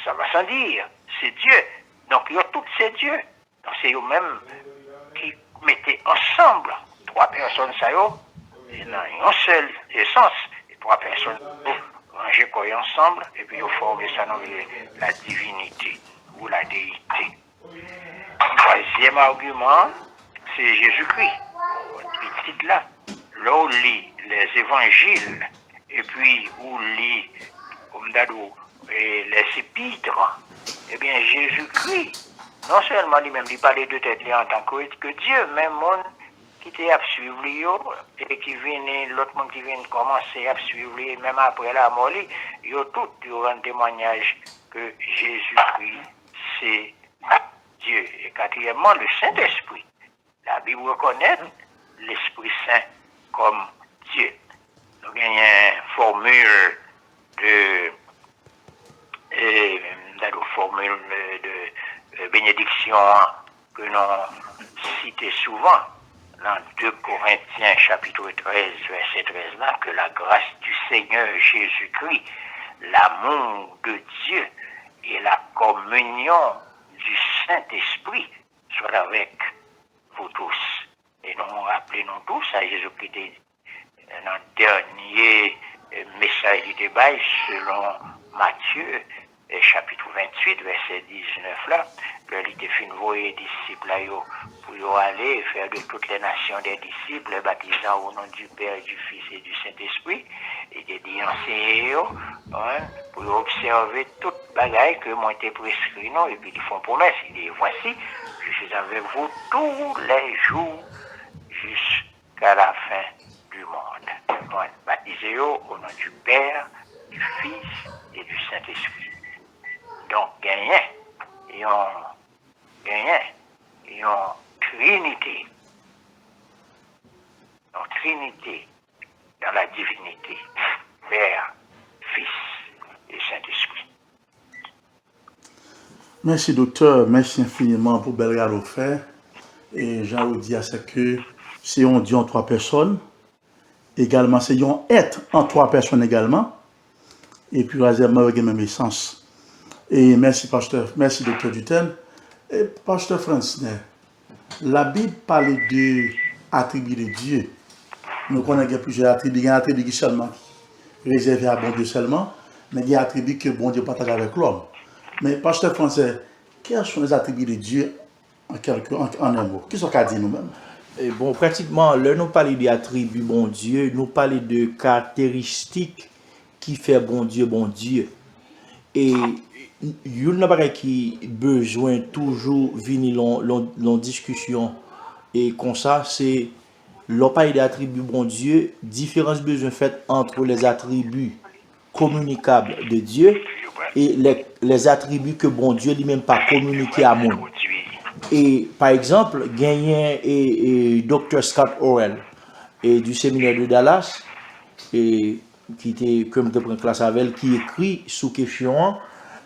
D: ça va sans dire, c'est Dieu. Donc, il y a tous ces dieux. Donc, c'est eux-mêmes qui mettaient ensemble 3 personnes, ça y est, dans une seule essence. Et 3 personnes manger quoi ensemble, et puis ils forment ça dans la divinité ou la déité. Troisième argument, c'est Jésus-Christ. Il titre là. Là, on lit les évangiles, et puis on lit, comme d'ado, les épîtres. Eh bien, Jésus-Christ, non seulement lui-même, il parlait de tête en tant que Dieu, mais monde qui était à suivre lui, et qui vient, l'autre monde qui vient commencer à suivre lui, même après la mort, ils ont tous un témoignage que Jésus-Christ, c'est Dieu. Et quand particulièrement le Saint-Esprit. La Bible reconnaît l'Esprit Saint comme Dieu. Nous avons une formule de bénédiction que nous citons souvent dans 2 Corinthiens chapitre 13, verset 13 là, que la grâce du Seigneur Jésus-Christ, l'amour de Dieu et la communion du Saint-Esprit soit avec vous tous. Et nous rappelons tous à Jésus-Christ dans le dernier message du débat selon Matthieu, chapitre 28, verset 19 là, que il a fait envoyer les disciples là, pour aller faire de toutes les nations des disciples, baptisant au nom du Père, du Fils et du Saint-Esprit, et de dit enseigner pour observer toute bagaille que moi été prescrit, non, et puis ils font promesse, il dit, voici, je suis avec vous tous les jours jusqu'à la fin du monde. Bon, baptisez au nom du Père, du Fils et du Saint-Esprit. Donc, gagné, ils ont Trinité. Donc, Trinité dans la divinité, Père, Fils et Saint-Esprit.
B: Merci docteur, merci infiniment pour bel regard offert. Et j'ai envie de dire c'est que c'est un Dieu en 3 personnes, également c'est un être en 3 personnes également, et puis troisièmement il y a même essence. Et merci pasteur, merci docteur Duten. Et pasteur Francine, la Bible parle de attributs de Dieu. Nous connaissons plusieurs attributs. Il y a un attribut qui seulement réservé à bon Dieu seulement, mais il y a un attribut que bon Dieu partage avec l'homme. Mais pasteur Français, quels sont les attributs de Dieu en un mot? Qu'est-ce qu'on a dit nous-mêmes?
C: Bon, pratiquement, là, nous parlons des attributs bon Dieu, nous parlons de caractéristiques qui fait bon Dieu. Et il n'y a pas qui besoin toujours venir dans discussion. Et comme ça, c'est l'on parle des attributs bon Dieu, différence besoin faite entre les attributs communicables de Dieu et les attributs que bon Dieu lui-même pas communiqué à monde. Et par exemple, gagné et Dr. Scott Orwell et du séminaire de Dallas, et qui était comme de prendre classe avec, qui écrit sous question,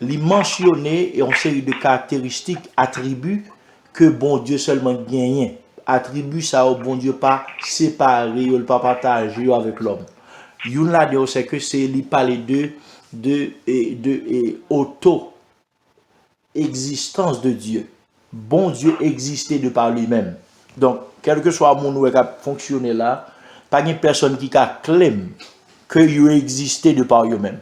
C: il mentionnait une série de caractéristiques, attributs que bon Dieu seulement gagne. Attributs ça au bon Dieu pas séparé, ou pas partagé avec l'homme. Une là c'est que c'est il parle de auto-existence de Dieu. Bon Dieu existait de par lui-même. Donc, quel que soit mon qui a fonctionné là, pas une personne qui a claim que Dieu existait de par lui-même.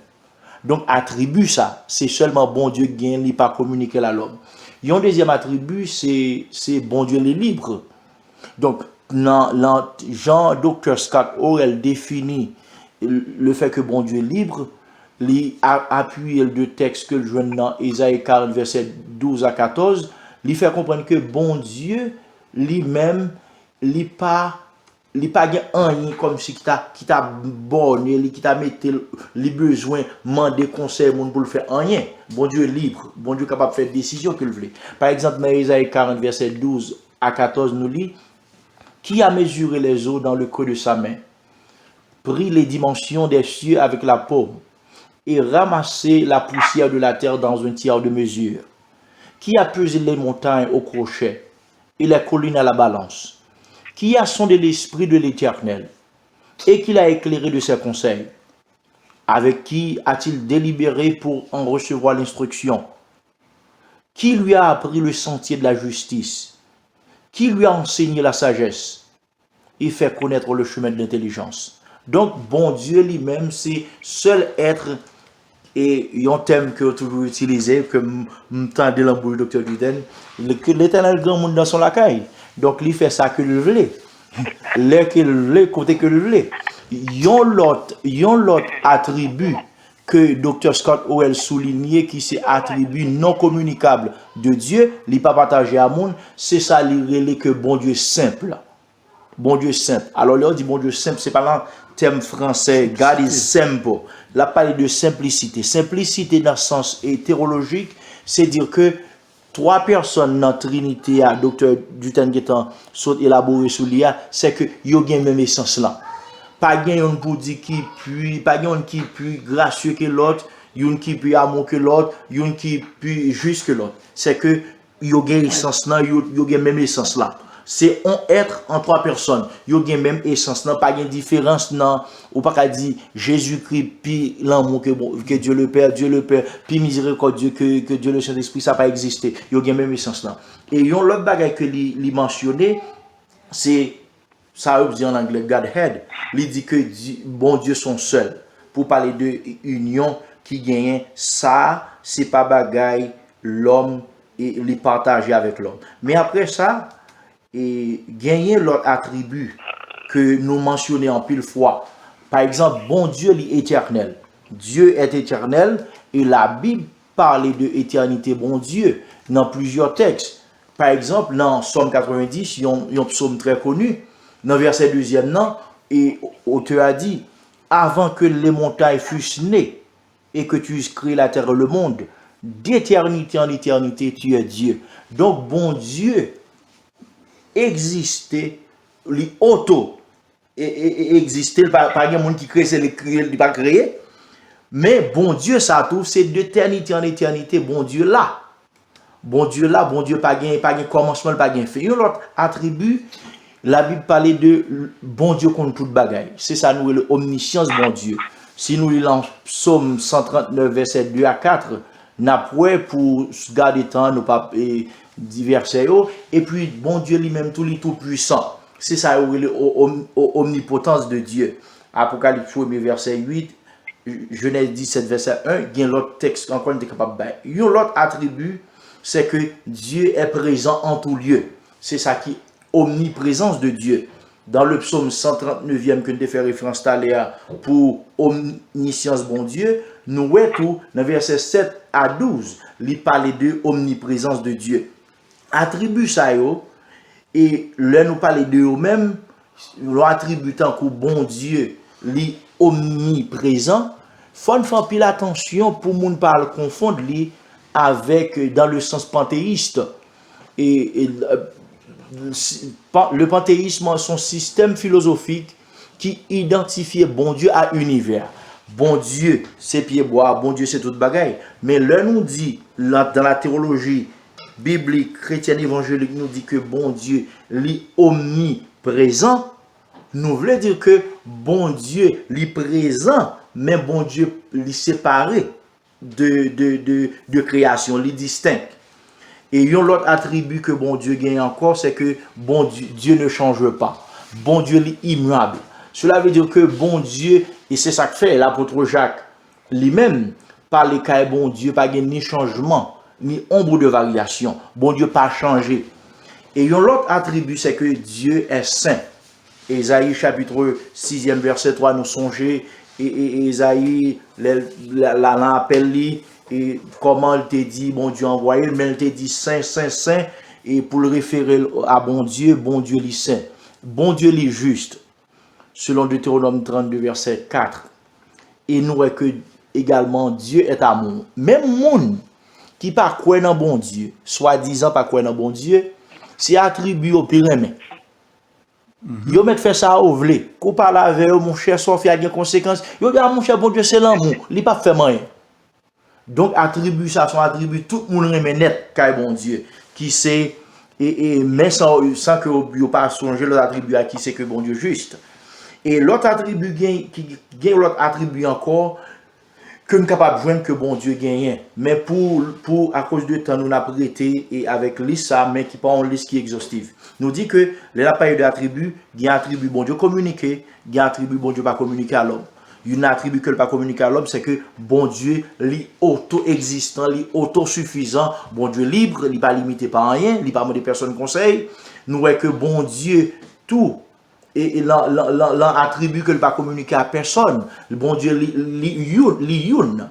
C: Donc, attribut ça, c'est seulement bon Dieu qui n'a pas communiqué à l'homme. Il y a un deuxième attribut, c'est bon Dieu est libre. Donc, Jean Dr. Scott Orwell définit le fait que bon Dieu est libre, il appuie le texte que je vois dans Isaïe 40, verset 12 à 14, il fait comprendre que bon Dieu lui-même, il pas rien comme si qui t'a borné, qui t'a mis les besoins, demander conseil pour le faire rien. Bon Dieu est libre, bon Dieu est capable de faire des décisions qu'il veut. Par exemple, dans Isaïe 40, verset 12 à 14, nous lit, qui a mesuré les eaux dans le creux de sa main, pris les dimensions des cieux avec la paume, et ramassé la poussière de la terre dans un tiers de mesure, qui a pesé les montagnes au crochet et les collines à la balance, qui a sondé l'esprit de l'Éternel et qui l'a éclairé de ses conseils, avec qui a-t-il délibéré pour en recevoir l'instruction, qui lui a appris le sentier de la justice, qui lui a enseigné la sagesse et fait connaître le chemin de l'intelligence. Donc, bon Dieu lui-même, c'est seul être. Et il y a un thème que j'ai toujours utilisé, que m'entendez dans le docteur Duden, que l'éternel grand monde dans son lacaille. Donc, il fait ça que le voulait. Le côté que le voulait. Il y a l'autre attribut que Dr. Scott Orwell soulignait, qui c'est attribut non communicable de Dieu, il n'est pas partagé à monde, c'est ça, il relève que bon Dieu simple. Bon Dieu simple. Alors, là, on dit bon Dieu simple, c'est pas là. Terme français, God is simple. Là, parler de simplicité. Simplicité dans le sens théologique, c'est dire que trois personnes dans la Trinité, docteur Dutton qui sont élaboré sur l'IA, c'est que yo gen même essence là. Pas gen yon pour dire qui puis, pas gen qui plus gracieux que l'autre, yon qui plus amour que l'autre, yon qui plus juste que l'autre. C'est que yo gen essence là, yo gen même essence là. C'est un être en trois personnes. Yo gen même essence là, pas gen différence nan, ou pas qu'à dire Jésus-Christ puis l'amour que Dieu le Père, puis miséricorde que Dieu le Saint-Esprit, ça pas existé. Yo gen même essence là. Et yon l'autre bagay que li mentionné, c'est ça veut dire en anglais Godhead. Il dit que bon Dieu sont seuls. Pour parler de union qui gagne, ça c'est pas bagay l'homme et les partager avec l'homme. Mais après ça, et gagner l'autre attribut que nous mentionnons en pile fois. Par exemple, bon Dieu est éternel. Dieu est éternel et la Bible parle de éternité bon Dieu dans plusieurs textes. Par exemple, dans Psaume 90, il y a un psaume très connu. Dans le verset 2e, et l'auteur a dit, avant que les montagnes fussent nées et que tu eusses créé la terre et le monde, d'éternité en éternité, tu es Dieu. Donc, bon Dieu existait, lui existait, pas de monde qui crée, c'est le pas créé, mais bon Dieu, ça tout, c'est d'éternité en éternité, bon Dieu là. Bon Dieu là, bon Dieu pas de commencement, pas de fin. Il y a l'autre attribut. La Bible parlait de bon Dieu contre toute bagaille. C'est ça, nous, l'omniscience, bon Dieu. Si nous lisons Psaume 139, verset 2 à 4, n'a pas pour garder temps, nous pas divers et puis, bon Dieu lui-même, tout puissant. C'est ça, l'omnipotence de Dieu. Apocalypse 1, verset 8, Genèse 17, verset 1, il y a l'autre texte, encore une capable de il y a l'autre attribut, c'est que Dieu est présent en tout lieu. C'est ça qui omniprésence de Dieu. Dans le psaume 139e que nous fait référence pour omniscience bon Dieu, nous voyons tout dans verset 7 à 12, il parle de omniprésence de Dieu. Attribut ça yo, et là nous parler de eux-mêmes, l'attribut tant que bon Dieu, li omniprésent, faut faire pile attention pour moun pas le confondre li avec dans le sens panthéiste. Et le panthéisme, son système philosophique qui identifiait bon Dieu à univers. Bon Dieu, c'est pieds bois, bon Dieu, c'est toute bagaille. Mais là, nous dit, dans la théologie biblique, chrétienne, évangélique, nous dit que bon Dieu, est omniprésent. Nous voulons dire que bon Dieu, est présent, mais bon Dieu, est séparé de création, il est distinct. Et il y a l'autre attribut que bon Dieu gagne encore, c'est que bon Dieu ne change pas. Bon Dieu est immuable. Cela veut dire que bon Dieu, et c'est ça que fait l'apôtre Jacques lui-même, par les cas bon Dieu, pas ni changement, ni ombre de variation. Bon Dieu pas changé. Et il y a l'autre attribut, c'est que Dieu est saint. Ésaïe chapitre 6e verset 3 nous songeait, et Ésaïe l'appelle lui. Et comment il te dit, bon Dieu envoyé, mais il te dit saint, saint, saint, et pour le référer à bon Dieu est saint. Bon Dieu est juste, selon Deutéronome 32, verset 4. Et nous voyons que également Dieu est amour. Même monde qui pas croire dans bon Dieu, soi-disant pas croire dans bon Dieu, c'est attribué au pyramide. Yo met fait ça au vle. Qu'on parle avec mon cher Sophie a des conséquences. Yo dit mon cher bon Dieu c'est l'amour, il pas fait rien. Donc, attribut, ça sont attributs, tout le monde remet net, car bon Dieu, qui sait, mais sans que vous pas songer l'autre attribut à qui c'est que bon Dieu juste. Et l'autre attribut, qui gagne l'autre attribut encore, que nous sommes capables de joindre que bon Dieu gagne. Mais pour à cause de temps, nous avons prêté, et avec liste ça, mais qui pas en liste qui est exhaustive. Nous dit que, les appareils d'attributs, il y a un attribut bon Dieu communiqué, il y a un attribut bon Dieu pas communiqué à l'homme. Il y a un attribut que ne pas communiquer à l'homme, c'est que bon Dieu est auto-existant, est autosuffisant, bon Dieu libre, il n'est pas limité par rien, il n'est pas des personnes conseil. Nous voyons que bon Dieu, tout, et l'attribut que ne pas communiquer à personne, le bon Dieu, l'yun,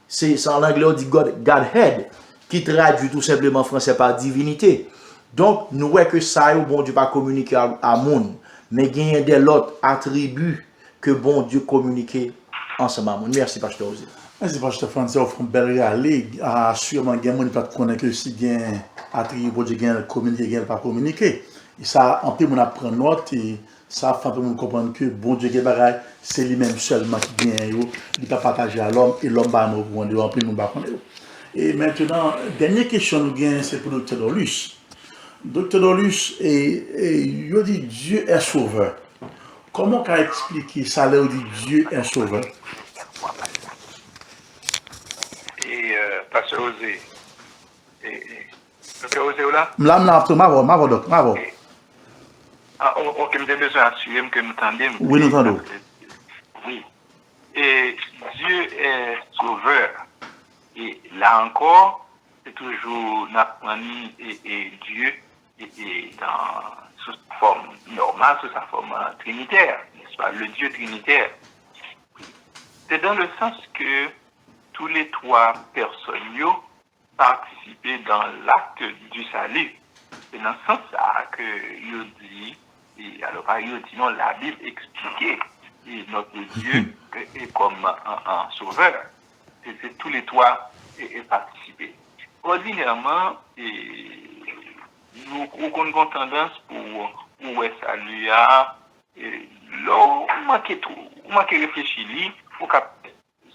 C: c'est en anglais on dit Godhead, qui traduit tout simplement en français par divinité. Donc, nous voyons que ça, bon Dieu pas communiquer à monde, mais il y a des autres attributs que bon Dieu communique ensemble. Merci, Pasteur Osé.
B: Merci, Pasteur Francis, offre une belle réalité. Sûrement, il y a des gens qui connaissent que si il y a un attribut pour Dieu, communiquer, il pas communiquer. Et ça, en plus, on apprend note et ça fait pour nous comprendre que bon Dieu, c'est lui-même seulement qui vient, il ne peut pas partager à l'homme et l'homme va nous prendre, en plus, nous va prendre. Et maintenant, dernière question, nous gagnons, c'est pour le Dr. Dolus. Dr. Dolus, il dit Dieu est sauveur. Comment on expliquer ça, là, dit Dieu est sauveur?
E: Et Pasteur Osé, Docteur Osé, là?
B: Là, ma voix.
E: Ok, j'ai besoin d'assurer que nous entendons.
B: Oui, nous entendons.
E: Oui. Et Dieu est sauveur. Et là encore, c'est toujours Napani et Dieu et dans sous sa forme normale, sous sa forme trinitaire, n'est-ce pas? Le Dieu trinitaire. C'est dans le sens que tous les trois personnes participaient dans l'acte du salut. C'est dans ce sens que il dit, et alors il dit non, la Bible expliquait et notre Dieu est comme un sauveur. C'est tous les trois et participer. Ordinairement, nous avons tendance pour saluer on manque réfléchir pour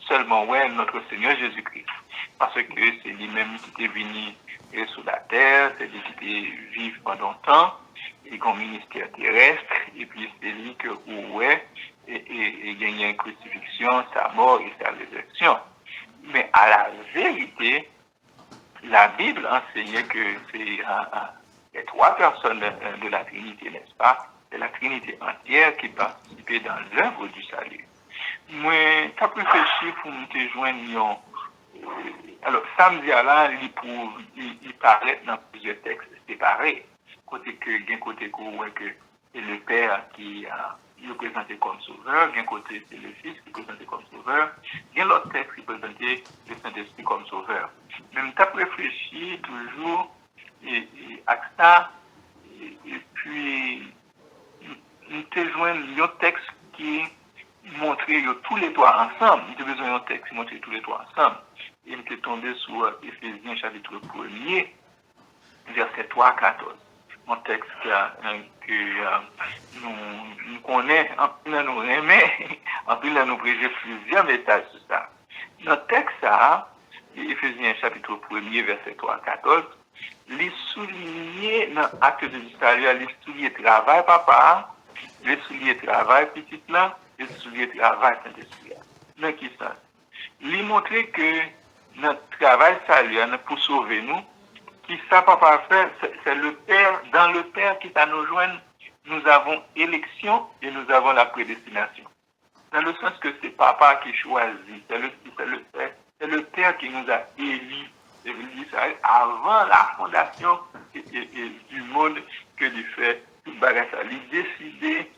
E: seulement notre Seigneur Jésus-Christ. Parce que c'est lui-même qui est venu sur la terre, c'est lui qui est vivre pendant temps, et comme ministère terrestre, et puis c'est lui que et gagné une crucifixion, sa mort et sa résurrection. Mais à la vérité, la Bible enseignait que c'est les trois personnes de la Trinité, n'est-ce pas? C'est la Trinité entière qui participait dans l'œuvre du salut. Moi, tu as réfléchi pour me te joindre. Alors, samedi là, il parlait dans plusieurs textes séparés. Côté que c'est le Père qui est présenté comme sauveur, d'un côté c'est le Fils qui est présenté comme sauveur, il y a l'autre texte qui est présenté le Saint-Esprit comme sauveur. Même tu as réfléchi toujours à ça, et puis nous te joignons un texte qui montrait tous les trois ensemble. Nous avons besoin d'un texte qui montrait tous les trois ensemble. Et nous sommes tombés sur Éphésiens chapitre 1er, verset 3 à 14. Un texte que nous connaissons, en plus nous aimons, en plus nous prêchons plusieurs messages sur ça. Notre texte, Éphésiens chapitre 1er, verset 3 à 14, les souligner dans l'acte de salut, les souligner travail papa, les souligner travail petit là, les souligner travail Saint-Esprit. Dans qui sens? Les montrer que notre travail salut pour sauver nous, qui ça papa fait, c'est le Père, dans le Père qui ça nous joint, nous avons élection et nous avons la prédestination. Dans le sens que c'est papa qui choisit, c'est le Père qui nous a élus avant la fondation du monde que lui fait tout bagage. Il décidait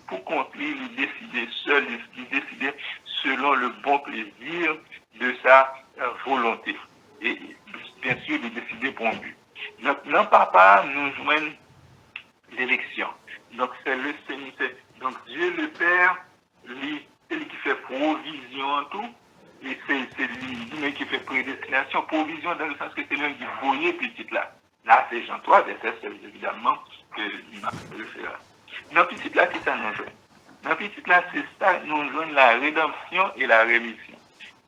E: pour conclure, il décidait seul, il décidait selon le bon plaisir de sa volonté. Et bien sûr, il décidait pour un but. Donc, non, papa nous joint l'élection. Donc, c'est le Seigneur. Donc, Dieu le Père, c'est lui qui fait provision en tout. Et c'est lui qui fait prédestination, provision dans le sens que c'est lui qui voyait petit là. Là, c'est Jean 3, verset 16, évidemment, que m'a le faire. Dans petit là, c'est ça nous joint. Dans petit là, c'est ça, nous joint la rédemption et la rémission.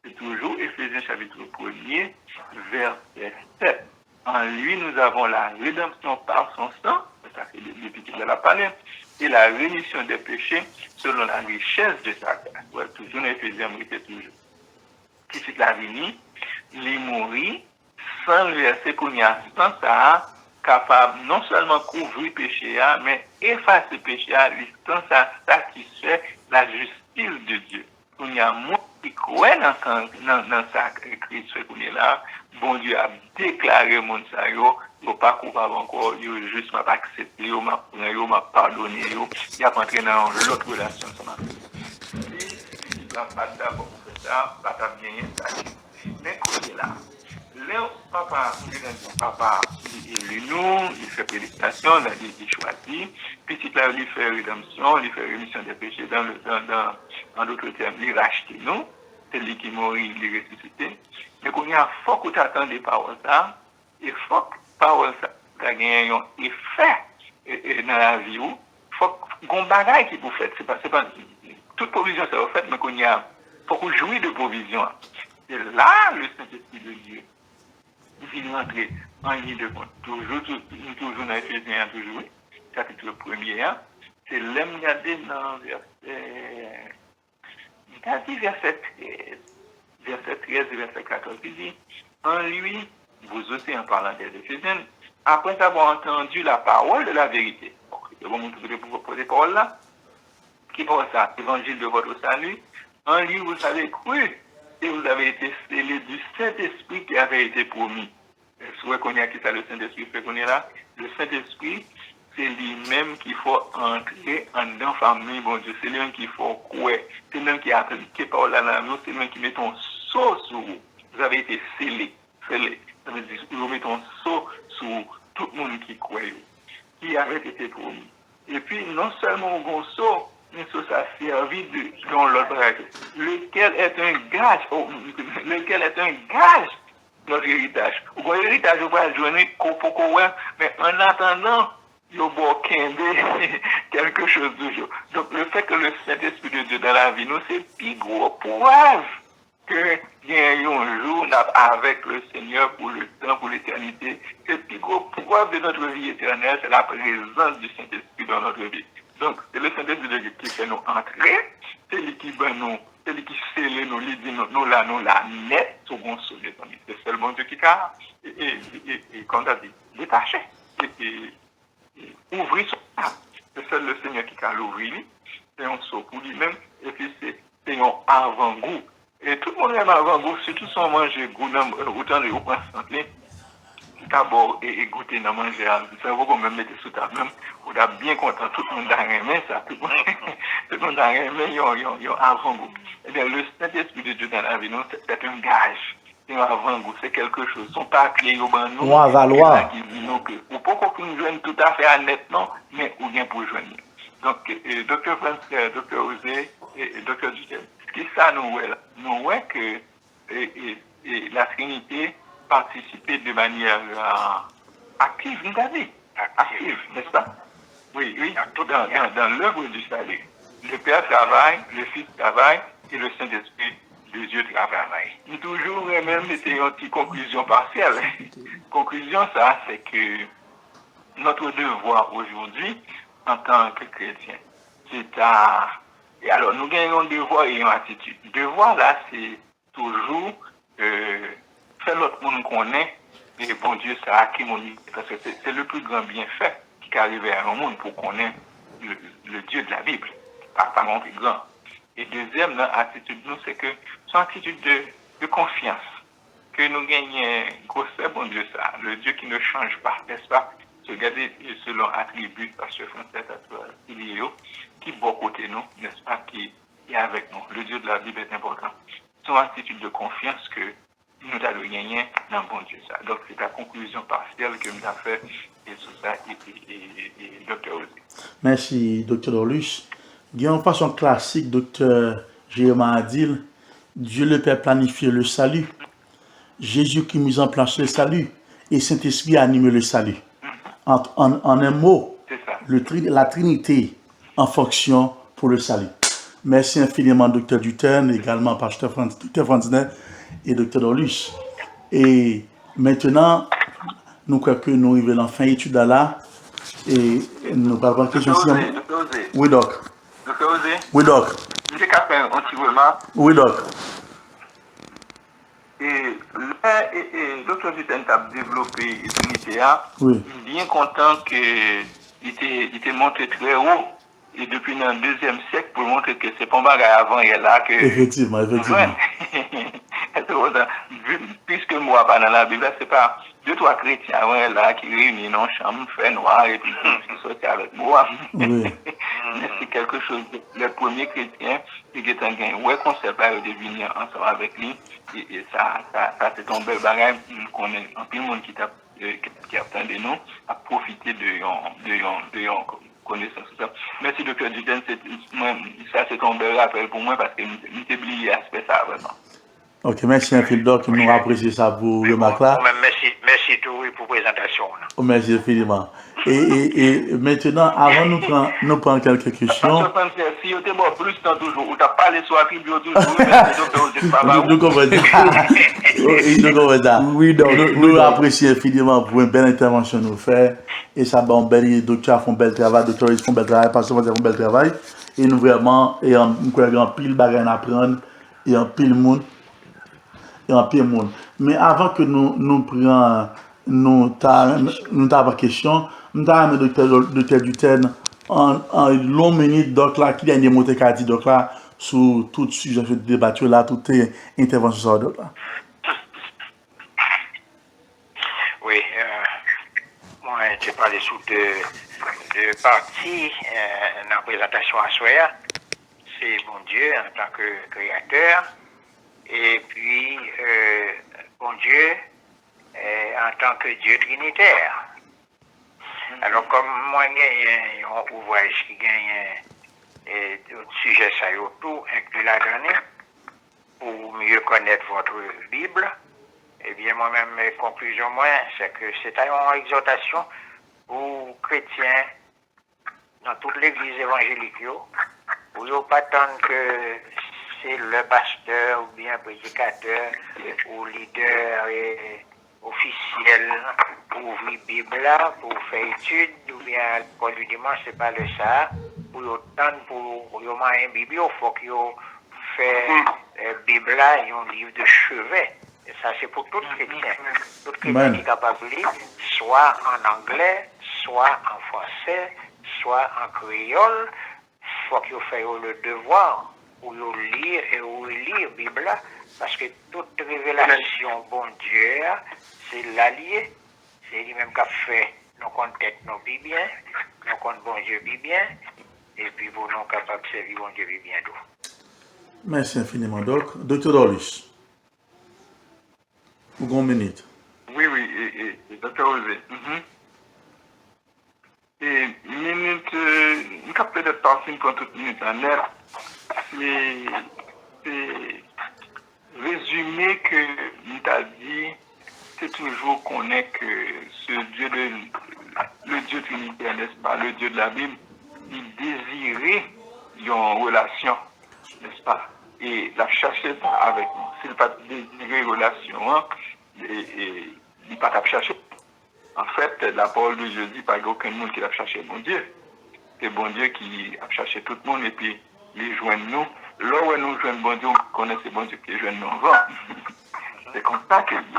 E: C'est toujours Éphésiens chapitre 1er, verset 7. En lui, nous avons la rédemption par son sang, c'est ça que le petit là la parlé, et la rémission des péchés selon la richesse de sa grâce. Ouais, toujours Éphésiens, c'est toujours. Qui c'est la vie, il mourit sans le verset qu'on y a, sans ça, capable non seulement couvrir péché, mais effacer le péché, sans ça satisfait la justice de Dieu. On y a moins qui croit dans ça Christ qu'on est là, bon Dieu a déclaré mon ça, yo pas coupable encore, yo juste m'a accepté, yo m'a pardonné, il a entré dans l'autre relation sama. Il va pas d'abord ça, pas bien ça. Mais qu'on est là. Là, papa, il nous, il fait prédication, il choisit. Petit là, il fait rédemption, il fait rémission des péchés, dans d'autres termes, il rachète nous. c'est lui qui mourit, il est ressuscité. Mais qu'on y a faut que tu attends des paroles ça, et faut que paroles ça gagne un effet dans la vie ou faut qu'on bagaille qui vous fait, c'est pas toute provision c'est fait, mais qu'on y a faut qu'on jouit de provision. Et là le Saint-Esprit de Dieu il vient entrer en ligne de compte. Toujours dans Éphésiens, toujours, chapitre 1er, c'est l'homme regardé dans verset 13. Verset 13 et verset 14, il dit, en lui, vous aussi en parlant des Éphésiens, après avoir entendu la parole de la vérité. C'est bon, vous poser parole là. Qui parle ça? Évangile de votre salut. En lui, vous avez cru et vous avez été scellés du Saint-Esprit qui avait été promis. Est-ce qu'on y a qui ça le Saint-Esprit fait qu'on est là? Le Saint-Esprit, c'est lui-même qu'il faut entrer en famille, bon Dieu. C'est lui qu'il faut croire. C'est lui qui a appliqué par la langue, c'est lui qui met ton sceau sur vous. Vous avez été scellés. Ça veut dire que vous mettez ton sceau sur tout le monde qui croit, qui avait été promis. Et puis, non seulement au sceau, mais ça servi de l'autre, lequel est un gage, notre héritage. Ou l'héritage, vous va joindre mais en attendant, il y a quelque chose de jour. Donc, le fait que le Saint-Esprit de Dieu dans la vie, nous, c'est plus gros preuve que il y a un jour avec le Seigneur pour le temps, pour l'éternité. C'est plus gros preuve de notre vie éternelle, c'est la présence du Saint-Esprit dans notre vie. Donc, c'est le Saint-Esprit de Dieu qui fait nous entrer, c'est lui qui va nous, c'est lui qui scelle nous, lui dit nous la net, sur mon souvenir. C'est seul bon Dieu qui a, et comme tu dit, détaché, et ouvrir son âme. C'est seul le Seigneur qui a l'ouvrir, c'est un saut pour lui-même, et puis c'est un avant-goût. Et tout le monde aime avant-goût, surtout si on mange goût, autant de repas santé, d'abord et goûter dans manger à ça vous quand même mettre sous table même on a bien content tout le monde a aimé ça tout le monde a aimé yo avant-goût. Et bien le Saint-Esprit de Dieu dans la vie nous c'est un gage, c'est un avant-goût, c'est quelque chose, son papier au ban nous
C: on valoir
E: qui dit nous que ou pas qu'on joigne tout à fait honnêtement mais ou bien pour joindre. Donc docteur Francis, docteur Osé et docteur Dutel, ce qui ça nous voit que la Trinité participer de manière active, nous avons active, n'est-ce pas? Oui, dans l'œuvre du salut. Le Père travaille, le Fils travaille et le Saint-Esprit de Dieu travaille. Nous toujours même été une petite conclusion partielle. Conclusion, ça, c'est que notre devoir aujourd'hui, en tant que chrétien, c'est à... Et alors, nous gagnons un devoir et une attitude. Devoir, là, c'est toujours... faire l'autre monde connaît, et bon Dieu, ça a qui mon parce que c'est le plus grand bienfait qui arrive à un monde pour connaître le Dieu de la Bible, pas mon plus grand. Et deuxième, l'attitude nous, c'est que c'est une attitude de confiance, que nous gagnons, gros, bon Dieu, ça, le Dieu qui ne change pas, n'est-ce pas? Regardez selon attribut, parce que Français, qui est bon côté nous, n'est-ce pas, qui est avec nous. Le Dieu de la Bible est important. C'est une attitude de confiance que nous avons gagné dans bon Dieu. Ça. Donc, c'est la conclusion partielle que nous avons fait et tout ça, et Dr. Osé.
B: Merci, Dr. Dorlus. En façon classique, Dr. Jérémie Adil, Dieu le Père planifie le salut, Jésus qui mise en place le salut, et Saint-Esprit anime le salut. En un mot, la Trinité en fonction pour le salut. Merci infiniment, Dr. Dutton, également Pasteur Dr. Franzner et Dr. Dorlus. Et maintenant, nous croyons que nous arrivons à la fin d'étude là. Et nous parlons de question. Oui, doc.
E: Dr. Osé.
B: Oui, doc.
E: Je vais faire un petit remarque.
B: Oui, doc.
E: Et Dr. Dutton a développé l'unité,
B: oui.
E: Bien content qu'il était monté très haut. Et depuis le 2e siècle, pour montrer que c'est pas un bagage avant et là que...
B: Effectivement.
E: Puisque moi, pas dans la Bible, c'est pas 2-3 chrétiens avant et là qui réunissent dans une chambre, fait noir et puis qui sortent avec moi.
B: Oui.
E: Mais c'est quelque chose, le premier chrétien, qui est un gain. Ouais, qu'on sait pas de venir ensemble avec lui. Et ça c'est un bel bagage qu'on est, en plus, le monde qui attendu nous, à profiter de connaissance. Merci, Dr. Duden. Ça, c'est un bel rappel pour moi parce que je t'ai oublié l'aspect ça vraiment.
B: Ok, merci infiniment, qui nous apprécie ça pour le remarque là.
D: Merci tout pour la présentation.
B: Oh, merci infiniment. Et maintenant, avant nous prendre quelques questions.
E: Si vous avez plus de temps toujours, ou tu as parlé sur la Bible toujours,
B: nous comprenons ça.
C: Oui, donc,
B: nous apprécions infiniment pour une belle intervention nous faire. Et ça, bon, docteur font un bel travail, docteur font un bel travail, pasteur font un bel travail. Et nous vraiment, et nous avons pile bagaille à apprendre, et en pile monde. Mais avant que nous prenions ta question, nous avons docteur Duten en longue minute, donc là, qui a des mots qu'a dit, donc là, sur tout sujet de débat, là, toute intervention, donc là.
D: Oui, moi, j'ai parlé sous deux parties dans la présentation à soi. C'est bon Dieu en tant que créateur. Et puis, bon Dieu, en tant que Dieu trinitaire. Alors, comme moi, il y a un ouvrage qui gagne d'autres sujets, ça y est, tout inclus là-dedans, pour mieux connaître votre Bible. Eh bien, moi-même, mes conclusions, c'est que c'est une exhortation aux chrétiens dans toute l'église évangélique, pour ne pas attendre que c'est le pasteur ou bien prédicateur ou leader officiel pour ouvrir la Bible là, pour faire étude ou bien pour le dimanche, c'est pas le ça. Pour autant pour une Bible, il faut qu'il fait Bible là, un livre de chevet. Et ça c'est pour tout chrétien. Tout chrétien qui est capable de lire, soit en anglais, soit en français, soit en créole. Il faut qu'il fasse le devoir ou lire et ou lire la Bible parce que toute révélation bon Dieu c'est l'allié, c'est lui-même qui a fait nos comptes tête nos bien, nos comptes bon Dieu bien, et puis pour nous capables de servir bon Dieu bien tout.
B: Merci infiniment, Doc. Docteur Dorlus, pour une minute.
E: Oui, et Docteur Osé. Et minute, une capte de temps, pour toute minute en l'air. C'est résumé que nous t'a dit, c'est toujours qu'on est que ce Dieu le Dieu trinitaire, n'est-ce pas, le Dieu de la Bible, il désirait une relation, n'est-ce pas, et la chercher ça avec nous. S'il n'a pas désiré une relation, il n'a pas cherché. En fait, la parole de Dieu dit pas aucun monde qui a cherché bon Dieu. C'est bon Dieu qui a cherché tout le monde et puis les joindre nous. Là où nous joignons bon Dieu, on connaît ces bon Dieu qui joignent nous avant. C'est comme ça qu'il dit.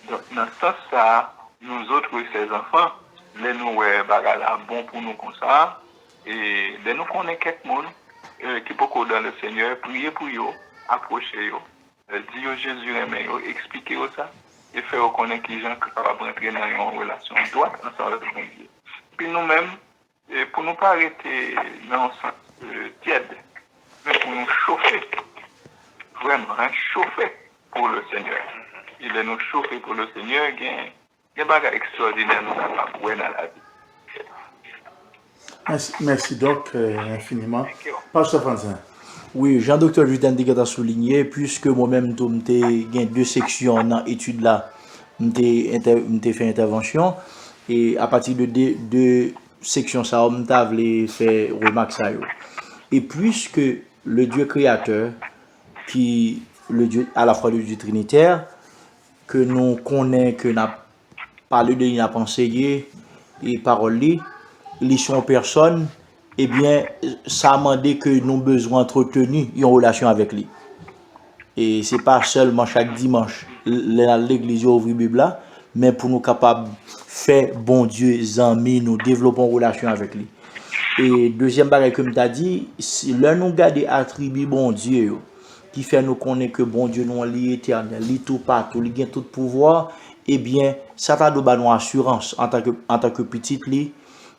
E: Donc, dans ce sens, nous autres, ces enfants, les nous, bagala bon pour nous comme ça. Et les nous connaissons quelqu'un qui peut dans le Seigneur, prier pour eux, approcher eux, dire Jésus aimé eux, expliquer eux ça. Et faire reconnaître que les gens sont capables d'entrer dans une relation droite ensemble avec Dieu. Puis nous-mêmes, pour ne pas arrêter dans le sens tiède, mais pour nous chauffer, vraiment, chauffer pour le Seigneur. Il est nous chauffer pour le Seigneur, il y a des bagages extraordinaires nous capables de dans la vie.
B: Merci Doc, infiniment. Pasteur Franzin.
C: Oui, Jean-Docteur Duten a souligné, puisque moi-même, j'ai deux sections dans l'étude là, j'ai fait intervention, et à partir de deux sections, ça, j'ai fait remarque ça. Et puisque le Dieu créateur, qui le Dieu à la fois le Dieu trinitaire, que nous connaissons, que nous avons parlé de, nous avons enseigné, et parole, ils sont personnes, eh bien, ça a demandé que nous avons besoin d'entretenir une relation avec lui. Et ce n'est pas seulement chaque dimanche, l'église ouvre la Bible, mais pour nous capables de faire bon Dieu, amis, nous développons une relation avec lui. Et deuxième bagage, comme tu as dit, si l'un nous garde des attributs bon Dieu, qui fait nous connaître que bon Dieu nous est éternel, il tout partout, il a tout pouvoir, eh bien, ça t'a donné une assurance en tant que petit lit.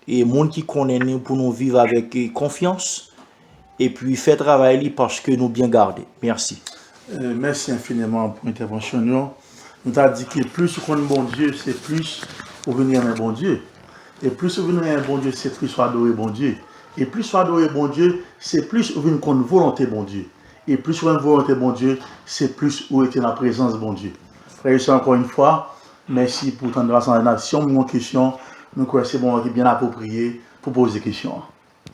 C: Et monde qui connaît nous pour nous vivre avec confiance et puis faire travailler parce que nous bien garder. Merci.
B: Merci infiniment pour l'intervention. Nous t'avons dit que plus qu'on est bon Dieu, c'est plus pour venir à bon Dieu. Et plus vous venez un bon Dieu, c'est plus vous adorez bon Dieu. Et plus vous adorez bon Dieu, c'est plus vous venez contre volonté bon Dieu. Et plus vous avez une volonté bon Dieu, c'est plus vous êtes dans la présence bon Dieu. Frère et sœurs, encore une fois, merci pour ton grâce en nation. Mon question, nous croyons que c'est bon, bien approprié pour poser des questions.